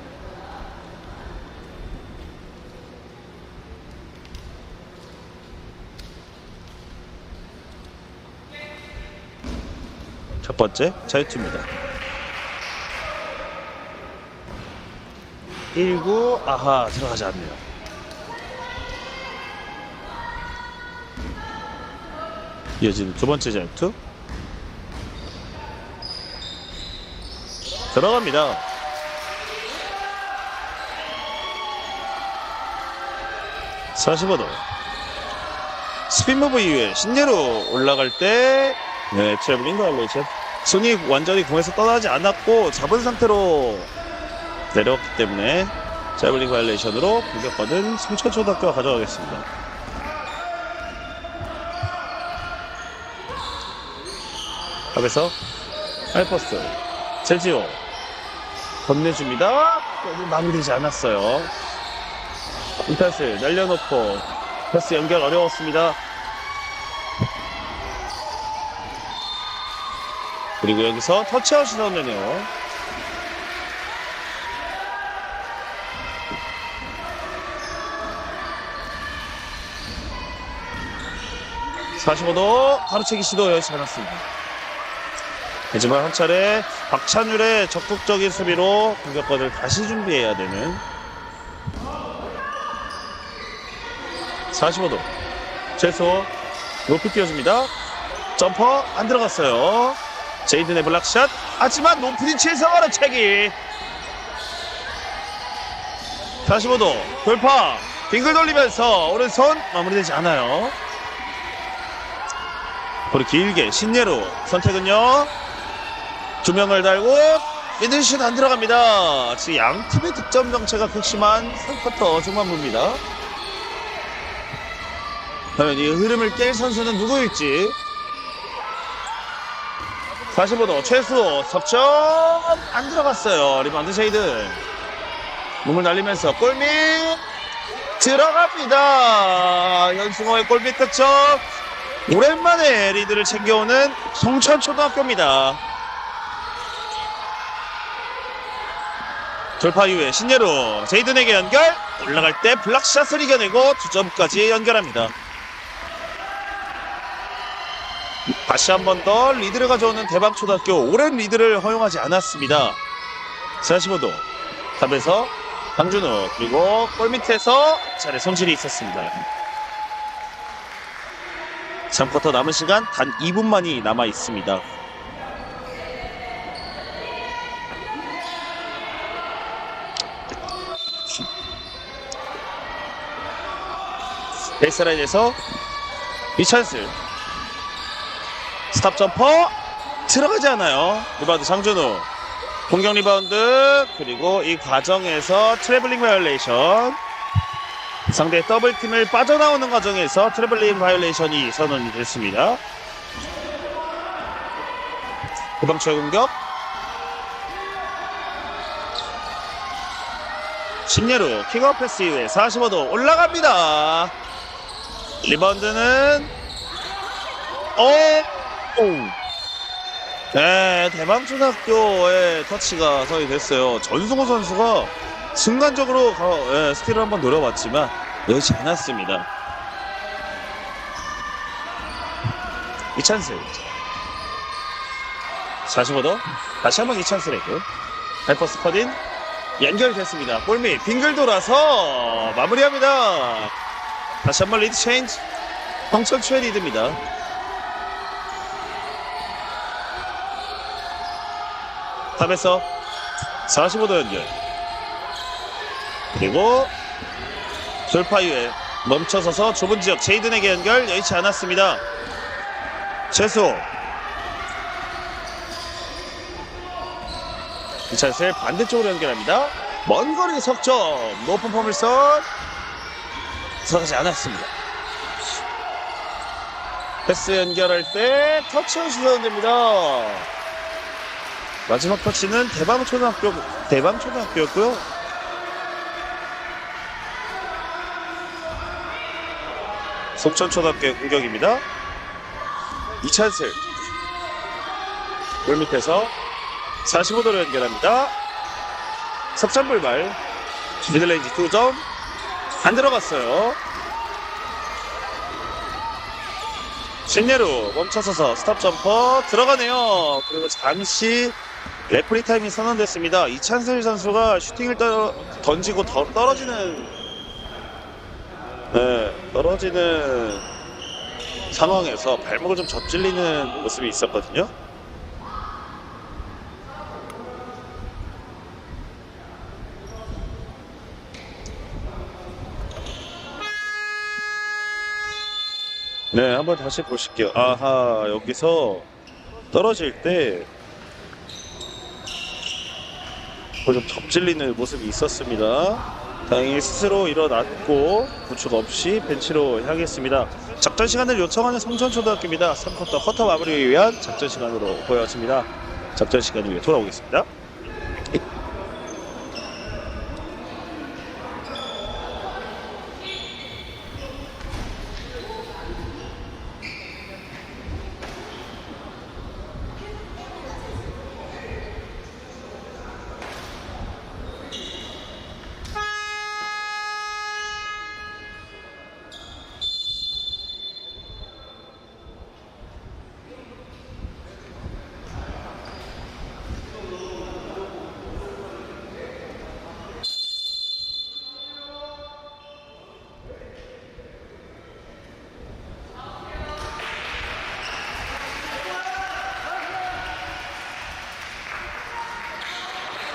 Speaker 1: 첫 번째 자유투입니다. 1구 아하 들어가지 않네요. 이어지는 두 번째 자유투 들어갑니다. (45도) 스핀 무브 이후에 신예로 올라갈 때 트래블링 바이올레이션. 손이 완전히 공에서 떠나지 않았고 잡은 상태로 내려왔기 때문에 트래블링 바이올레이션으로 공격받은 성천초등학교가 가져가겠습니다. 탑에서 하이퍼스 제지오 건네줍니다. 마무리되지 않았어요. 이 패스 날려놓고 패스 연결 어려웠습니다. 그리고 여기서 터치아웃이 나오네요. (45도) 가로채기 시도 여의치 않았습니다. 하지만 한 차례 박찬율의 적극적인 수비로 공격권을 다시 준비해야 되는 45도 최소 높이 뛰어줍니다. 점퍼 안 들어갔어요. 제이든의 블락샷. 하지만 노프린치에서 가로채기. 45도 돌파 빙글 돌리면서 오른손 마무리되지 않아요. 거리 길게 신예로 선택은요. 두 명을 달고 미들슛 안 들어갑니다. 지금 양 팀의 득점 정체가 극심한 3쿼터 중반부입니다. 과연 이 흐름을 깰 선수는 누구일지. 45도 최수 석점 안 들어갔어요. 리바운드 제이든 몸을 날리면서 골밑 들어갑니다. 현승호의 골밑 득점. 오랜만에 리드를 챙겨오는 송천초등학교입니다. 돌파 이후에 신예로 제이든에게 연결. 올라갈 때 블락샷을 이겨내고 2점까지 연결합니다. 다시 한 번 더 리드를 가져오는 대방초등학교. 오랜 리드를 허용하지 않았습니다. 45도 탑에서 강준우 그리고 골밑에서 차례 손실이 있었습니다. 3쿼터 남은 시간 단 2분만이 남아 있습니다. 베이스라인에서 이찬슬 스탑 점퍼 들어가지 않아요. 리바운드 장준우 공격 리바운드. 그리고 이 과정에서 트래블링 바이올레이션. 상대의 더블팀을 빠져나오는 과정에서 트래블링 바이올레이션이 선언이 됐습니다. 후방초의 공격. 신예로 킥아웃 패스 이후에 45도 올라갑니다. 리바운드는 네, 대방초등학교의 터치가 서이 됐어요. 전승호 선수가 순간적으로 스틸을 한번 노려봤지만 여의치 않았습니다. 이찬슬 45도 다시 한번 이찬슬 레그 하이퍼스 커딘 연결됐습니다. 골밑 빙글 돌아서 마무리합니다. 다시 한번 리드 체인지 홍철추의 리드입니다. 탑에서 45도 연결 그리고 돌파 이후에 멈춰서서 좁은 지역 제이든에게 연결 여의치 않았습니다. 최소 이찬슬 반대쪽으로 연결합니다. 먼 거리 석점 높은 포물선 들어가지 않았습니다. 패스 연결할 때 터치로 시도됩니다. 마지막 터치는 대방초등학교였고요. 속천초등학교의 공격입니다. 이찬슬 골밑에서 45도로 연결합니다. 석점불발 미들레인지 2점 안 들어갔어요. 신예루 멈춰서서 스탑 점퍼 들어가네요. 그리고 잠시 레프리 타임이 선언됐습니다. 이찬슬 선수가 슈팅을 던지고 떨어지는 상황에서 발목을 좀 접질리는 모습이 있었거든요. 네, 한번 다시 보실게요. 아하, 여기서 떨어질 때 좀 접질리는 모습이 있었습니다. 다행히 스스로 일어났고 구축 없이 벤치로 향했습니다. 작전 시간을 요청하는 성천초등학교입니다. 3쿼터 쿼터 마무리를 위한 작전 시간으로 보여집니다. 작전 시간 후에 돌아오겠습니다.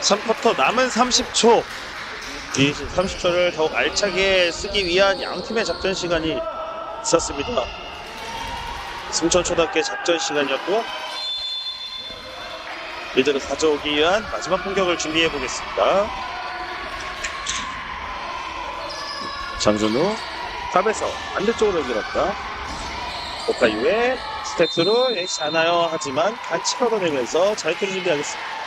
Speaker 1: (3쿼터) 남은 30초 이 30초를 더욱 알차게 쓰기 위한 양팀의 작전 시간이 있었습니다. 승천초등학교의 작전 시간이었고요. 리드를 가져오기 위한 마지막 공격을 준비해 보겠습니다. 장준우 탑에서 반대쪽으로 연결합니다. 오카 이후에 스텝스로 예시 않아요 하지만 같이 걷어내면서 자유투를 준비하겠습니다.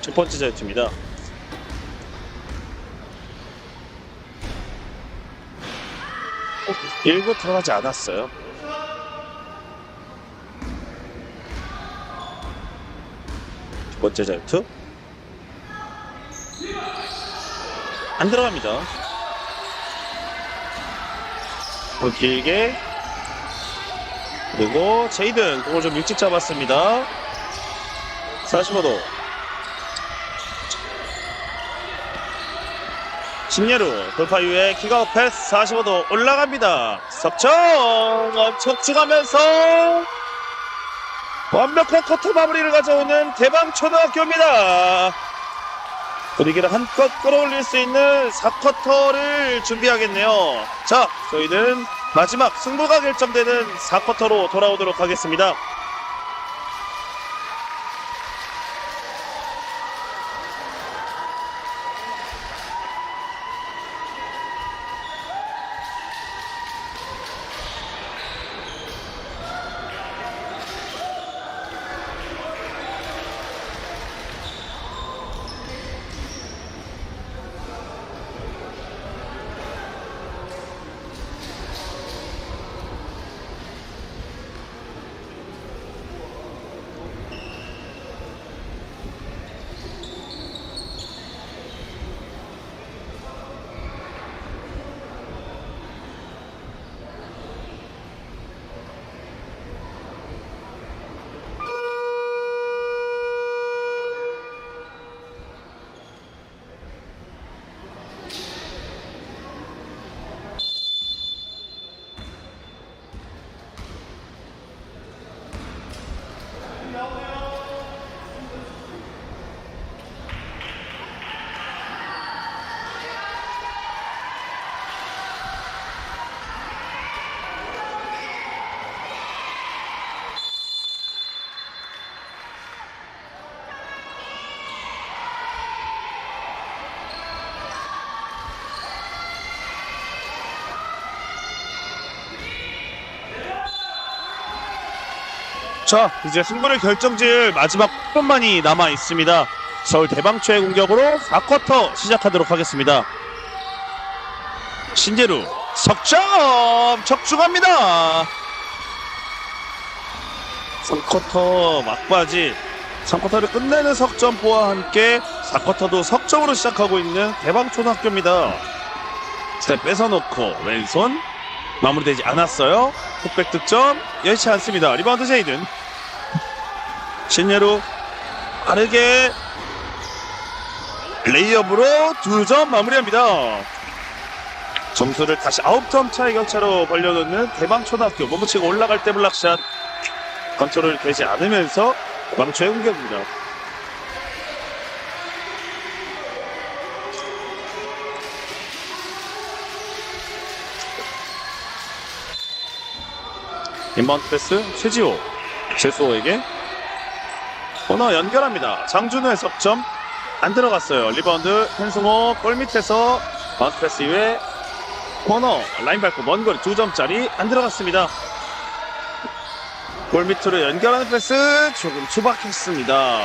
Speaker 1: 첫 번째 자유투입니다. 일구 들어가지 않았어요. 두 번째 자유투 안 들어갑니다. 길게 그리고 제이든 공을 좀 일찍 잡았습니다. 45도 신예루 돌파 이후에 킥아웃 패스 45도 올라갑니다. 석점 척추가면서 완벽한 쿼터 마무리를 가져오는 대방초등학교입니다. 분위기를 한껏 끌어올릴 수 있는 4쿼터를 준비하겠네요. 자, 저희는 마지막 승부가 결정되는 4쿼터로 돌아오도록 하겠습니다. 자, 이제 승부를 결정지을 마지막 8분만이 남아 있습니다. 서울 대방초의 공격으로 4쿼터 시작하도록 하겠습니다. 신재루 석점 적중합니다. 3쿼터 막바지 3쿼터를 끝내는 석점포와 함께 4쿼터도 석점으로 시작하고 있는 대방초등학교입니다. 스텝 뺏어놓고 왼손 마무리되지 않았어요. 풋백 득점 여의치 않습니다. 리바운드 제이든 신예루 빠르게 레이업으로 2점 마무리합니다. 점수를 다시 9점 차의 격차로 벌려놓는 대방초등학교. 몸부치고 올라갈 때 블락샷 컨트롤 되지 않으면서 대방초의 공격입니다. 인바운드 패스 최지호 제수호에게 코너 연결합니다. 장준호의 석점 안 들어갔어요. 리바운드 현승호 골 밑에서 바운드 패스 이후에 코너 라인 밟고 먼 거리 2점짜리 안 들어갔습니다. 골 밑으로 연결하는 패스 조금 투박했습니다.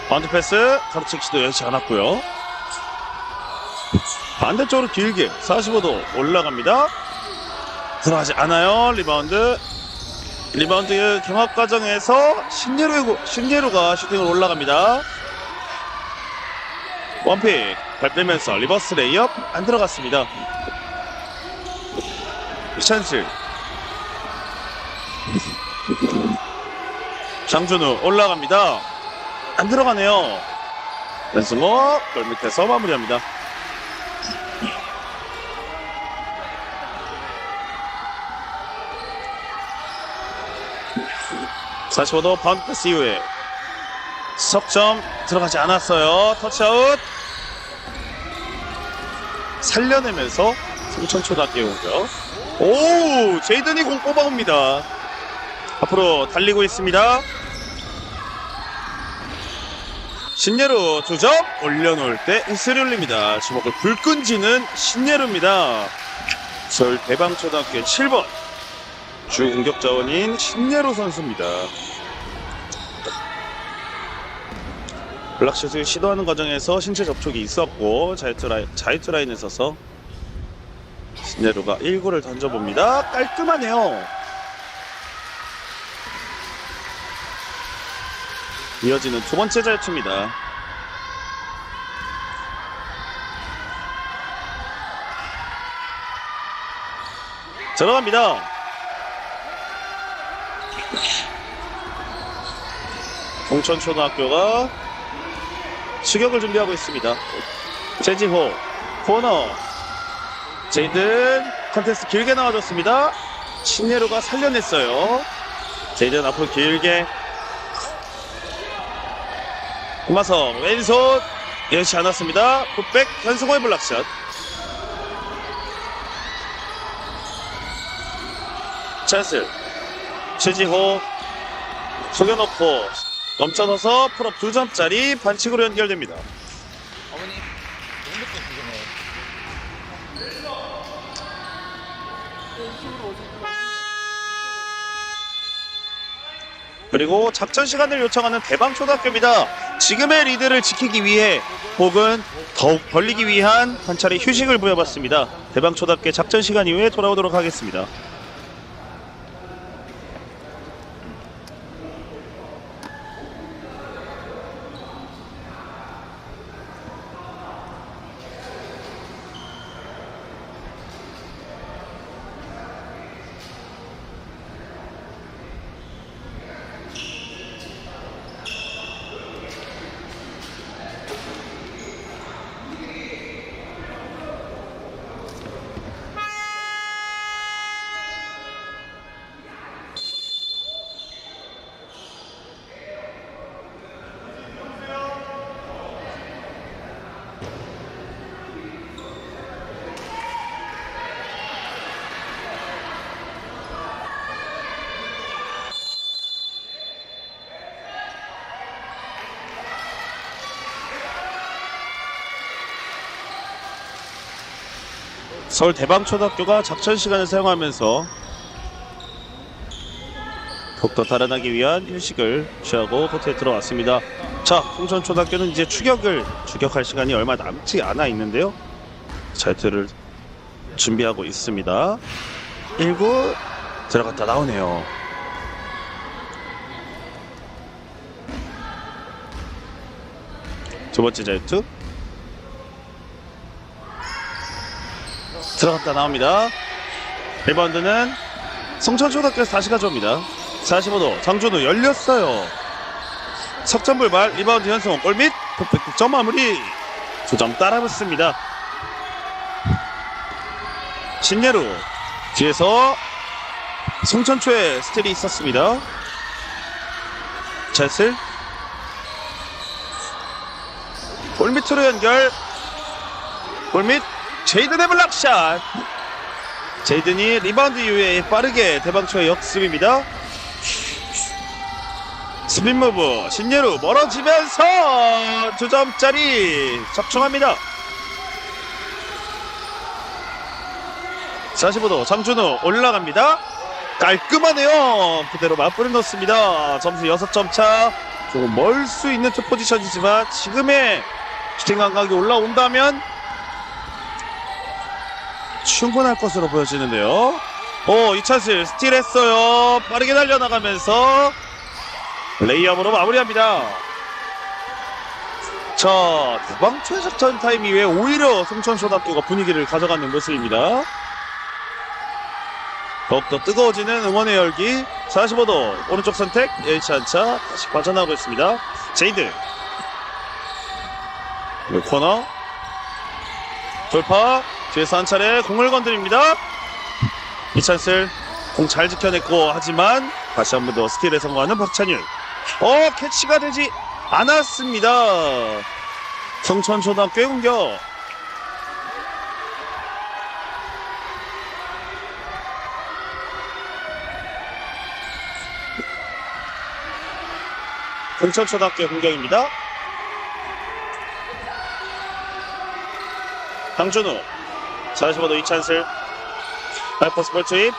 Speaker 1: 바운드 패스 가로채기 시도 여의치 않았고요. 반대쪽으로 길게 45도 올라갑니다. 들어가지 않아요. 리바운드 경합 과정에서 신예루가 슈팅으로 올라갑니다. 원픽 발 빼면서 리버스 레이업 안 들어갔습니다. 찬스 장준우 올라갑니다. 안 들어가네요. 연승호 골 밑에서 마무리합니다. 다시 보도 바운드 패스 이후에 석점 들어가지 않았어요. 터치아웃 살려내면서 성천초등학교 공격. 오, 제이든이 공 뽑아옵니다. 앞으로 달리고 있습니다. 신예루 2점 올려놓을 때 휘슬이 울립니다. 주먹을 불끈 쥐는 신예루입니다. 서울 대방초등학교 7번 주 공격 자원인 신예루 선수입니다. 블락슛을 시도하는 과정에서 신체 접촉이 있었고 자유투 라인에 서서 신예루가 1구를 던져봅니다. 깔끔하네요. 이어지는 두 번째 자유투입니다. 들어갑니다. 동천초등학교가 추격을 준비하고 있습니다. 최지호 코너 제이든 컨테스트 길게 나와줬습니다. 신예루가 살려냈어요. 제이든 앞으로 길게 구마성 왼손 여의치 않았습니다. 풋백 현승호의 블락샷. 찬스 최지호 속여놓고 넘쳐서서 풀업 2점짜리 반칙으로 연결됩니다.
Speaker 2: 어머니 핸드폰 주세요.
Speaker 1: 그리고 작전 시간을 요청하는 대방초등학교입니다. 지금의 리드를 지키기 위해 혹은 더욱 벌리기 위한 한 차례 휴식을 부여받습니다. 대방초등학교 작전 시간 이후에 돌아오도록 하겠습니다. 서울 대방초등학교가 작전 시간을 사용하면서 더욱더 달아나기 위한 휴식을 취하고 코트에 들어왔습니다. 자, 송천초등학교는 이제 추격할 시간이 얼마 남지 않아 있는데요. 자유투를 준비하고 있습니다. 1구 들어갔다 나오네요. 두 번째 자유투 들어갔다 나옵니다. 리바운드는 송천초등학교에서 다시 가져옵니다. 45도 장준우 열렸어요. 석점불발 리바운드 현승호 골밑 퍼펙트 점 마무리. 2점 따라붙습니다. 신예루 뒤에서 송천초의 스틸이 있었습니다. zet슬 골밑으로 연결. 골밑 제이든의 블락샷. 제이든이 리바운드 이후에 빠르게 대방초의 역습입니다. 스핀 무브 신예루 멀어지면서 2점짜리 적중합니다. 45도 장준우 올라갑니다. 깔끔하네요. 그대로 맞불을 넣습니다. 점수 6점 차. 조금 멀 수 있는 투 포지션이지만 지금의 슈팅 감각이 올라온다면 충분할 것으로 보여지는데요. 이 찬스 스틸했어요. 빠르게 달려나가면서 레이업으로 마무리합니다. 자, 대방초의 작전 타임 이후에 오히려 송천초등학교가 분위기를 가져가는 모습입니다. 더욱더 뜨거워지는 응원의 열기. 45도 오른쪽 선택 예의치 않자 다시 빠져나오고 있습니다. 제이드 코너 돌파. 뒤에서 한 차례 공을 건드립니다. 이 찬스를 공 잘 지켜냈고 하지만 다시 한 번 더 스틸에 성공하는 박찬율. 캐치가 되지 않았습니다. 송천초등학교의 공격. 송천초등학교의 공격입니다. 강준우 45도 이 찬스 하이퍼스볼 투입.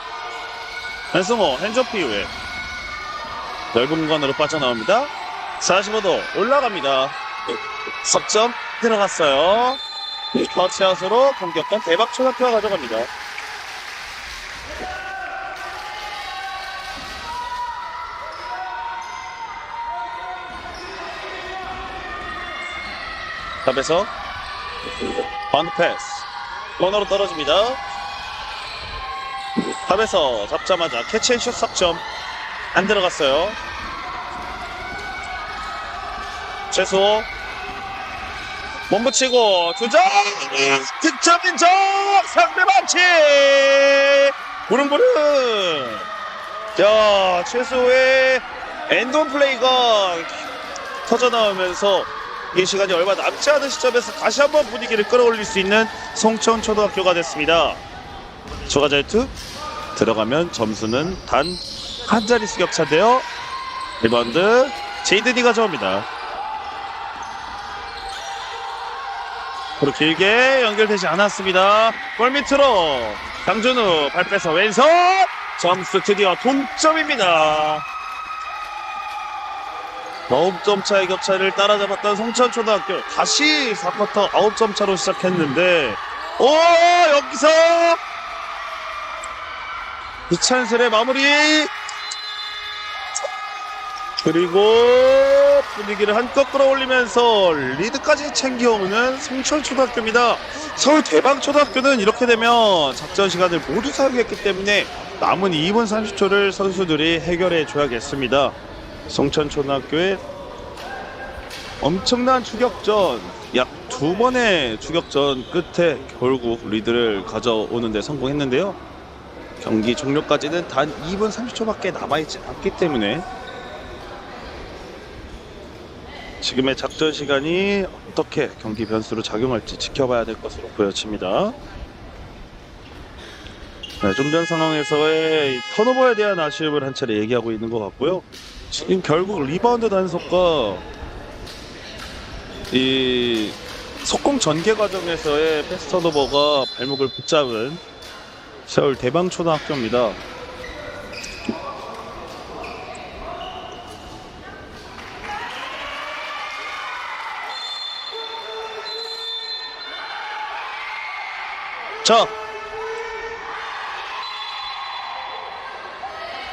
Speaker 1: 한승호 핸즈업 이후에 넓은 공간으로 빠져나옵니다. 45도 올라갑니다. 석점 들어갔어요. 터치아웃으로 공격권 대박초등학교가 가져갑니다. 탑에서 바운드 패스 코너로 떨어집니다. 탑에서 잡자마자 캐치앤슛 석점 안 들어갔어요. 최수호 몸붙이고 2점 득점 인정. 상대 반칙. 부릉부릉. 자, 최수호의 엔드원 플레이가 터져나오면서 이 시간이 얼마 남지 않은 시점에서 다시 한번 분위기를 끌어올릴 수 있는 송천초등학교가 됐습니다. 추가 자유투 들어가면 점수는 단 한 자릿수 격차인데요. 리바운드 제이든이 가져옵니다. 그리고 길게 연결되지 않았습니다. 골밑으로 강준우 발 빼서 왼손. 점수 드디어 동점입니다. 9점 차의 격차를 따라잡았던 송천초등학교 다시 4쿼터 9점 차로 시작했는데 여기서 이찬슬의 마무리. 그리고 분위기를 한껏 끌어올리면서 리드까지 챙겨오는 송천초등학교입니다. 서울 대방초등학교는 이렇게 되면 작전 시간을 모두 사용했기 때문에 남은 2분 30초를 선수들이 해결해 줘야겠습니다. 송천초등학교의 엄청난 추격전, 약 2번의 추격전 끝에 결국 리드를 가져오는 데 성공했는데요. 경기 종료까지는 단 2분 30초밖에 남아있지 않기 때문에 지금의 작전 시간이 어떻게 경기 변수로 작용할지 지켜봐야 될 것으로 보여집니다. 네, 좀 전 상황에서의 턴오버에 대한 아쉬움을 한 차례 얘기하고 있는 것 같고요. 지금 결국 리바운드 단속과 이 속공 전개 과정에서의 패스 턴오버가 발목을 붙잡은 서울 대방초등학교입니다. 자,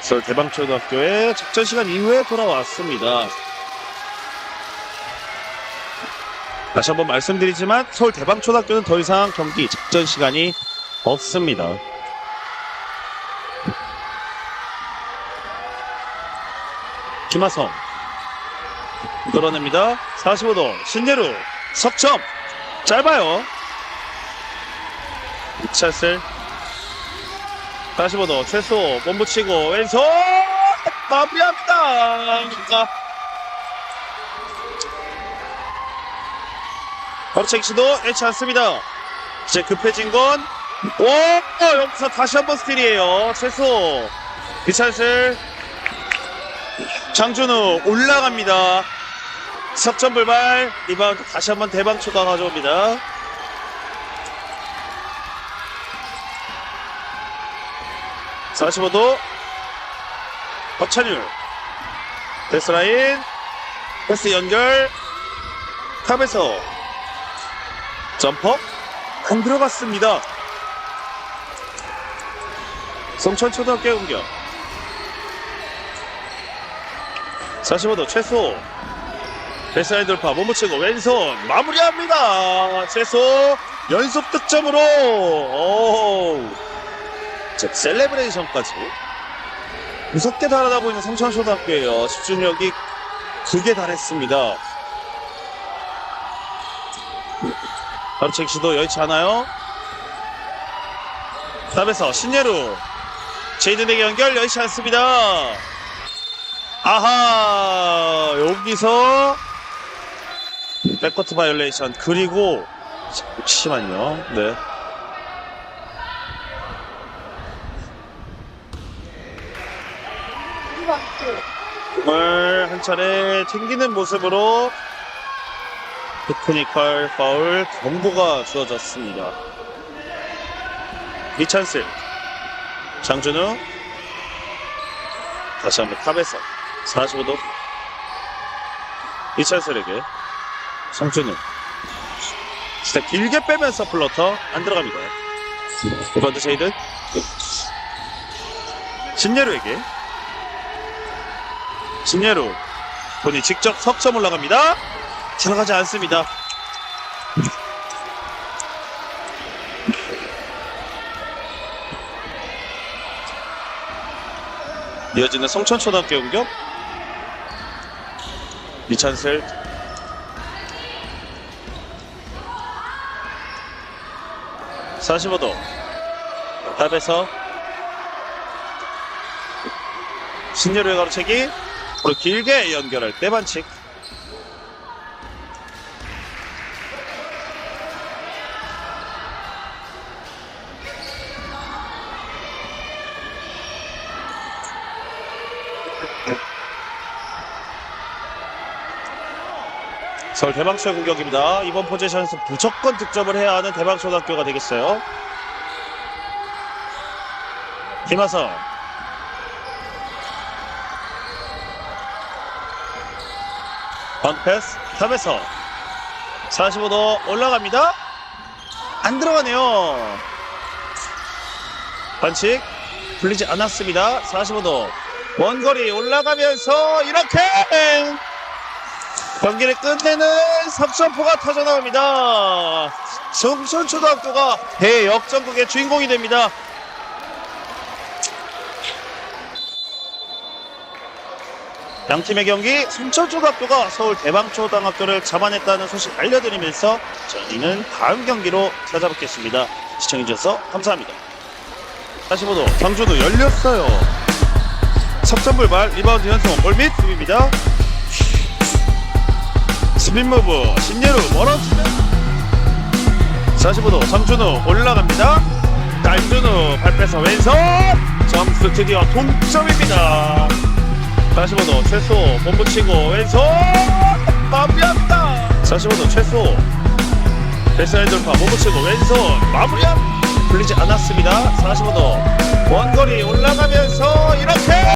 Speaker 1: 서울 대방초등학교의 작전 시간 이후에 돌아왔습니다. 다시 한번 말씀드리지만 서울 대방초등학교는 더 이상 경기 작전 시간이 없습니다. 김하성 끌어냅니다. 45도 신예루 석점 짧아요. 찬슬 45도 최소 몸붙이고 왼손 마무리합니다. 바로채기 시도 애치 않습니다. 이제 급해진 건 여기서 다시 한번 스틸이에요. 최소 이찬슬 장준우 올라갑니다. 석점 불발 리바운드 다시 한번 대방초가 가져옵니다. (45도) 박찬율 패스라인 패스 연결 탑에서 점퍼 안 들어갔습니다. 성천초등학교의 공격 45도 최소 패스라인 돌파 몸붙이고 왼손 마무리합니다. 최소 연속 득점으로 셀레브레이션까지 무섭게 달아나고 있는 성천초등학교예요. 집중력이 극에 달했습니다. 바로채기 시도 여의치 않아요. 탑에서 신예루 제이든에게 연결 여의치 않습니다. 아하, 여기서 백코트 바이올레이션 그리고 잠시만요. 네. 공을 한 차례 튕기는 모습으로 테크니컬 파울 경고가 주어졌습니다. 이찬슬 장준우 다시 한번 탑에서 45도 이찬슬에게 장준우 진짜 길게 빼면서 플러터 안 들어갑니다. 리바운드 쉐이든 신예루에게 신예루 본인 직접 석점 올라갑니다. 들어가지 않습니다. 이어지는 성천초등학교 공격 이찬슬 (45도) 탑에서 신예루의 가로채기 그리고 길게 연결할 때 반칙. 서울 대방초의 공격입니다. 이번 포지션에서 무조건 득점을 해야 하는 대방초등학교가 되겠어요. 김하성 번패스 탑에서 45도 올라갑니다. 안 들어가네요. 반칙 풀리지 않았습니다. 45도 원거리 올라가면서 이렇게 경기를 끝내는 석점포가 터져나옵니다. 성천초등학교가 대역전극의 주인공이 됩니다. 양팀의 경기 성천초등학교가 서울 대방초등학교를 잡아냈다는 소식 알려드리면서 저희는 다음 경기로 찾아뵙겠습니다. 시청해주셔서 감사합니다. 45도 장준우 열렸어요. 석점불발 리바운드 연속 볼밑 수비입니다. 스핀무브 신예루 멀어지면 45도 장준우 올라갑니다. 달준우 발빼서 왼손 점수 드디어 동점입니다. 45도 최소 몸붙이고 왼손 마무리합니다. 45도 최소 베스라인 돌파 몸을 치고 왼손 마무리한 풀리지 않았습니다. 45도 원거리 올라가면서 이렇게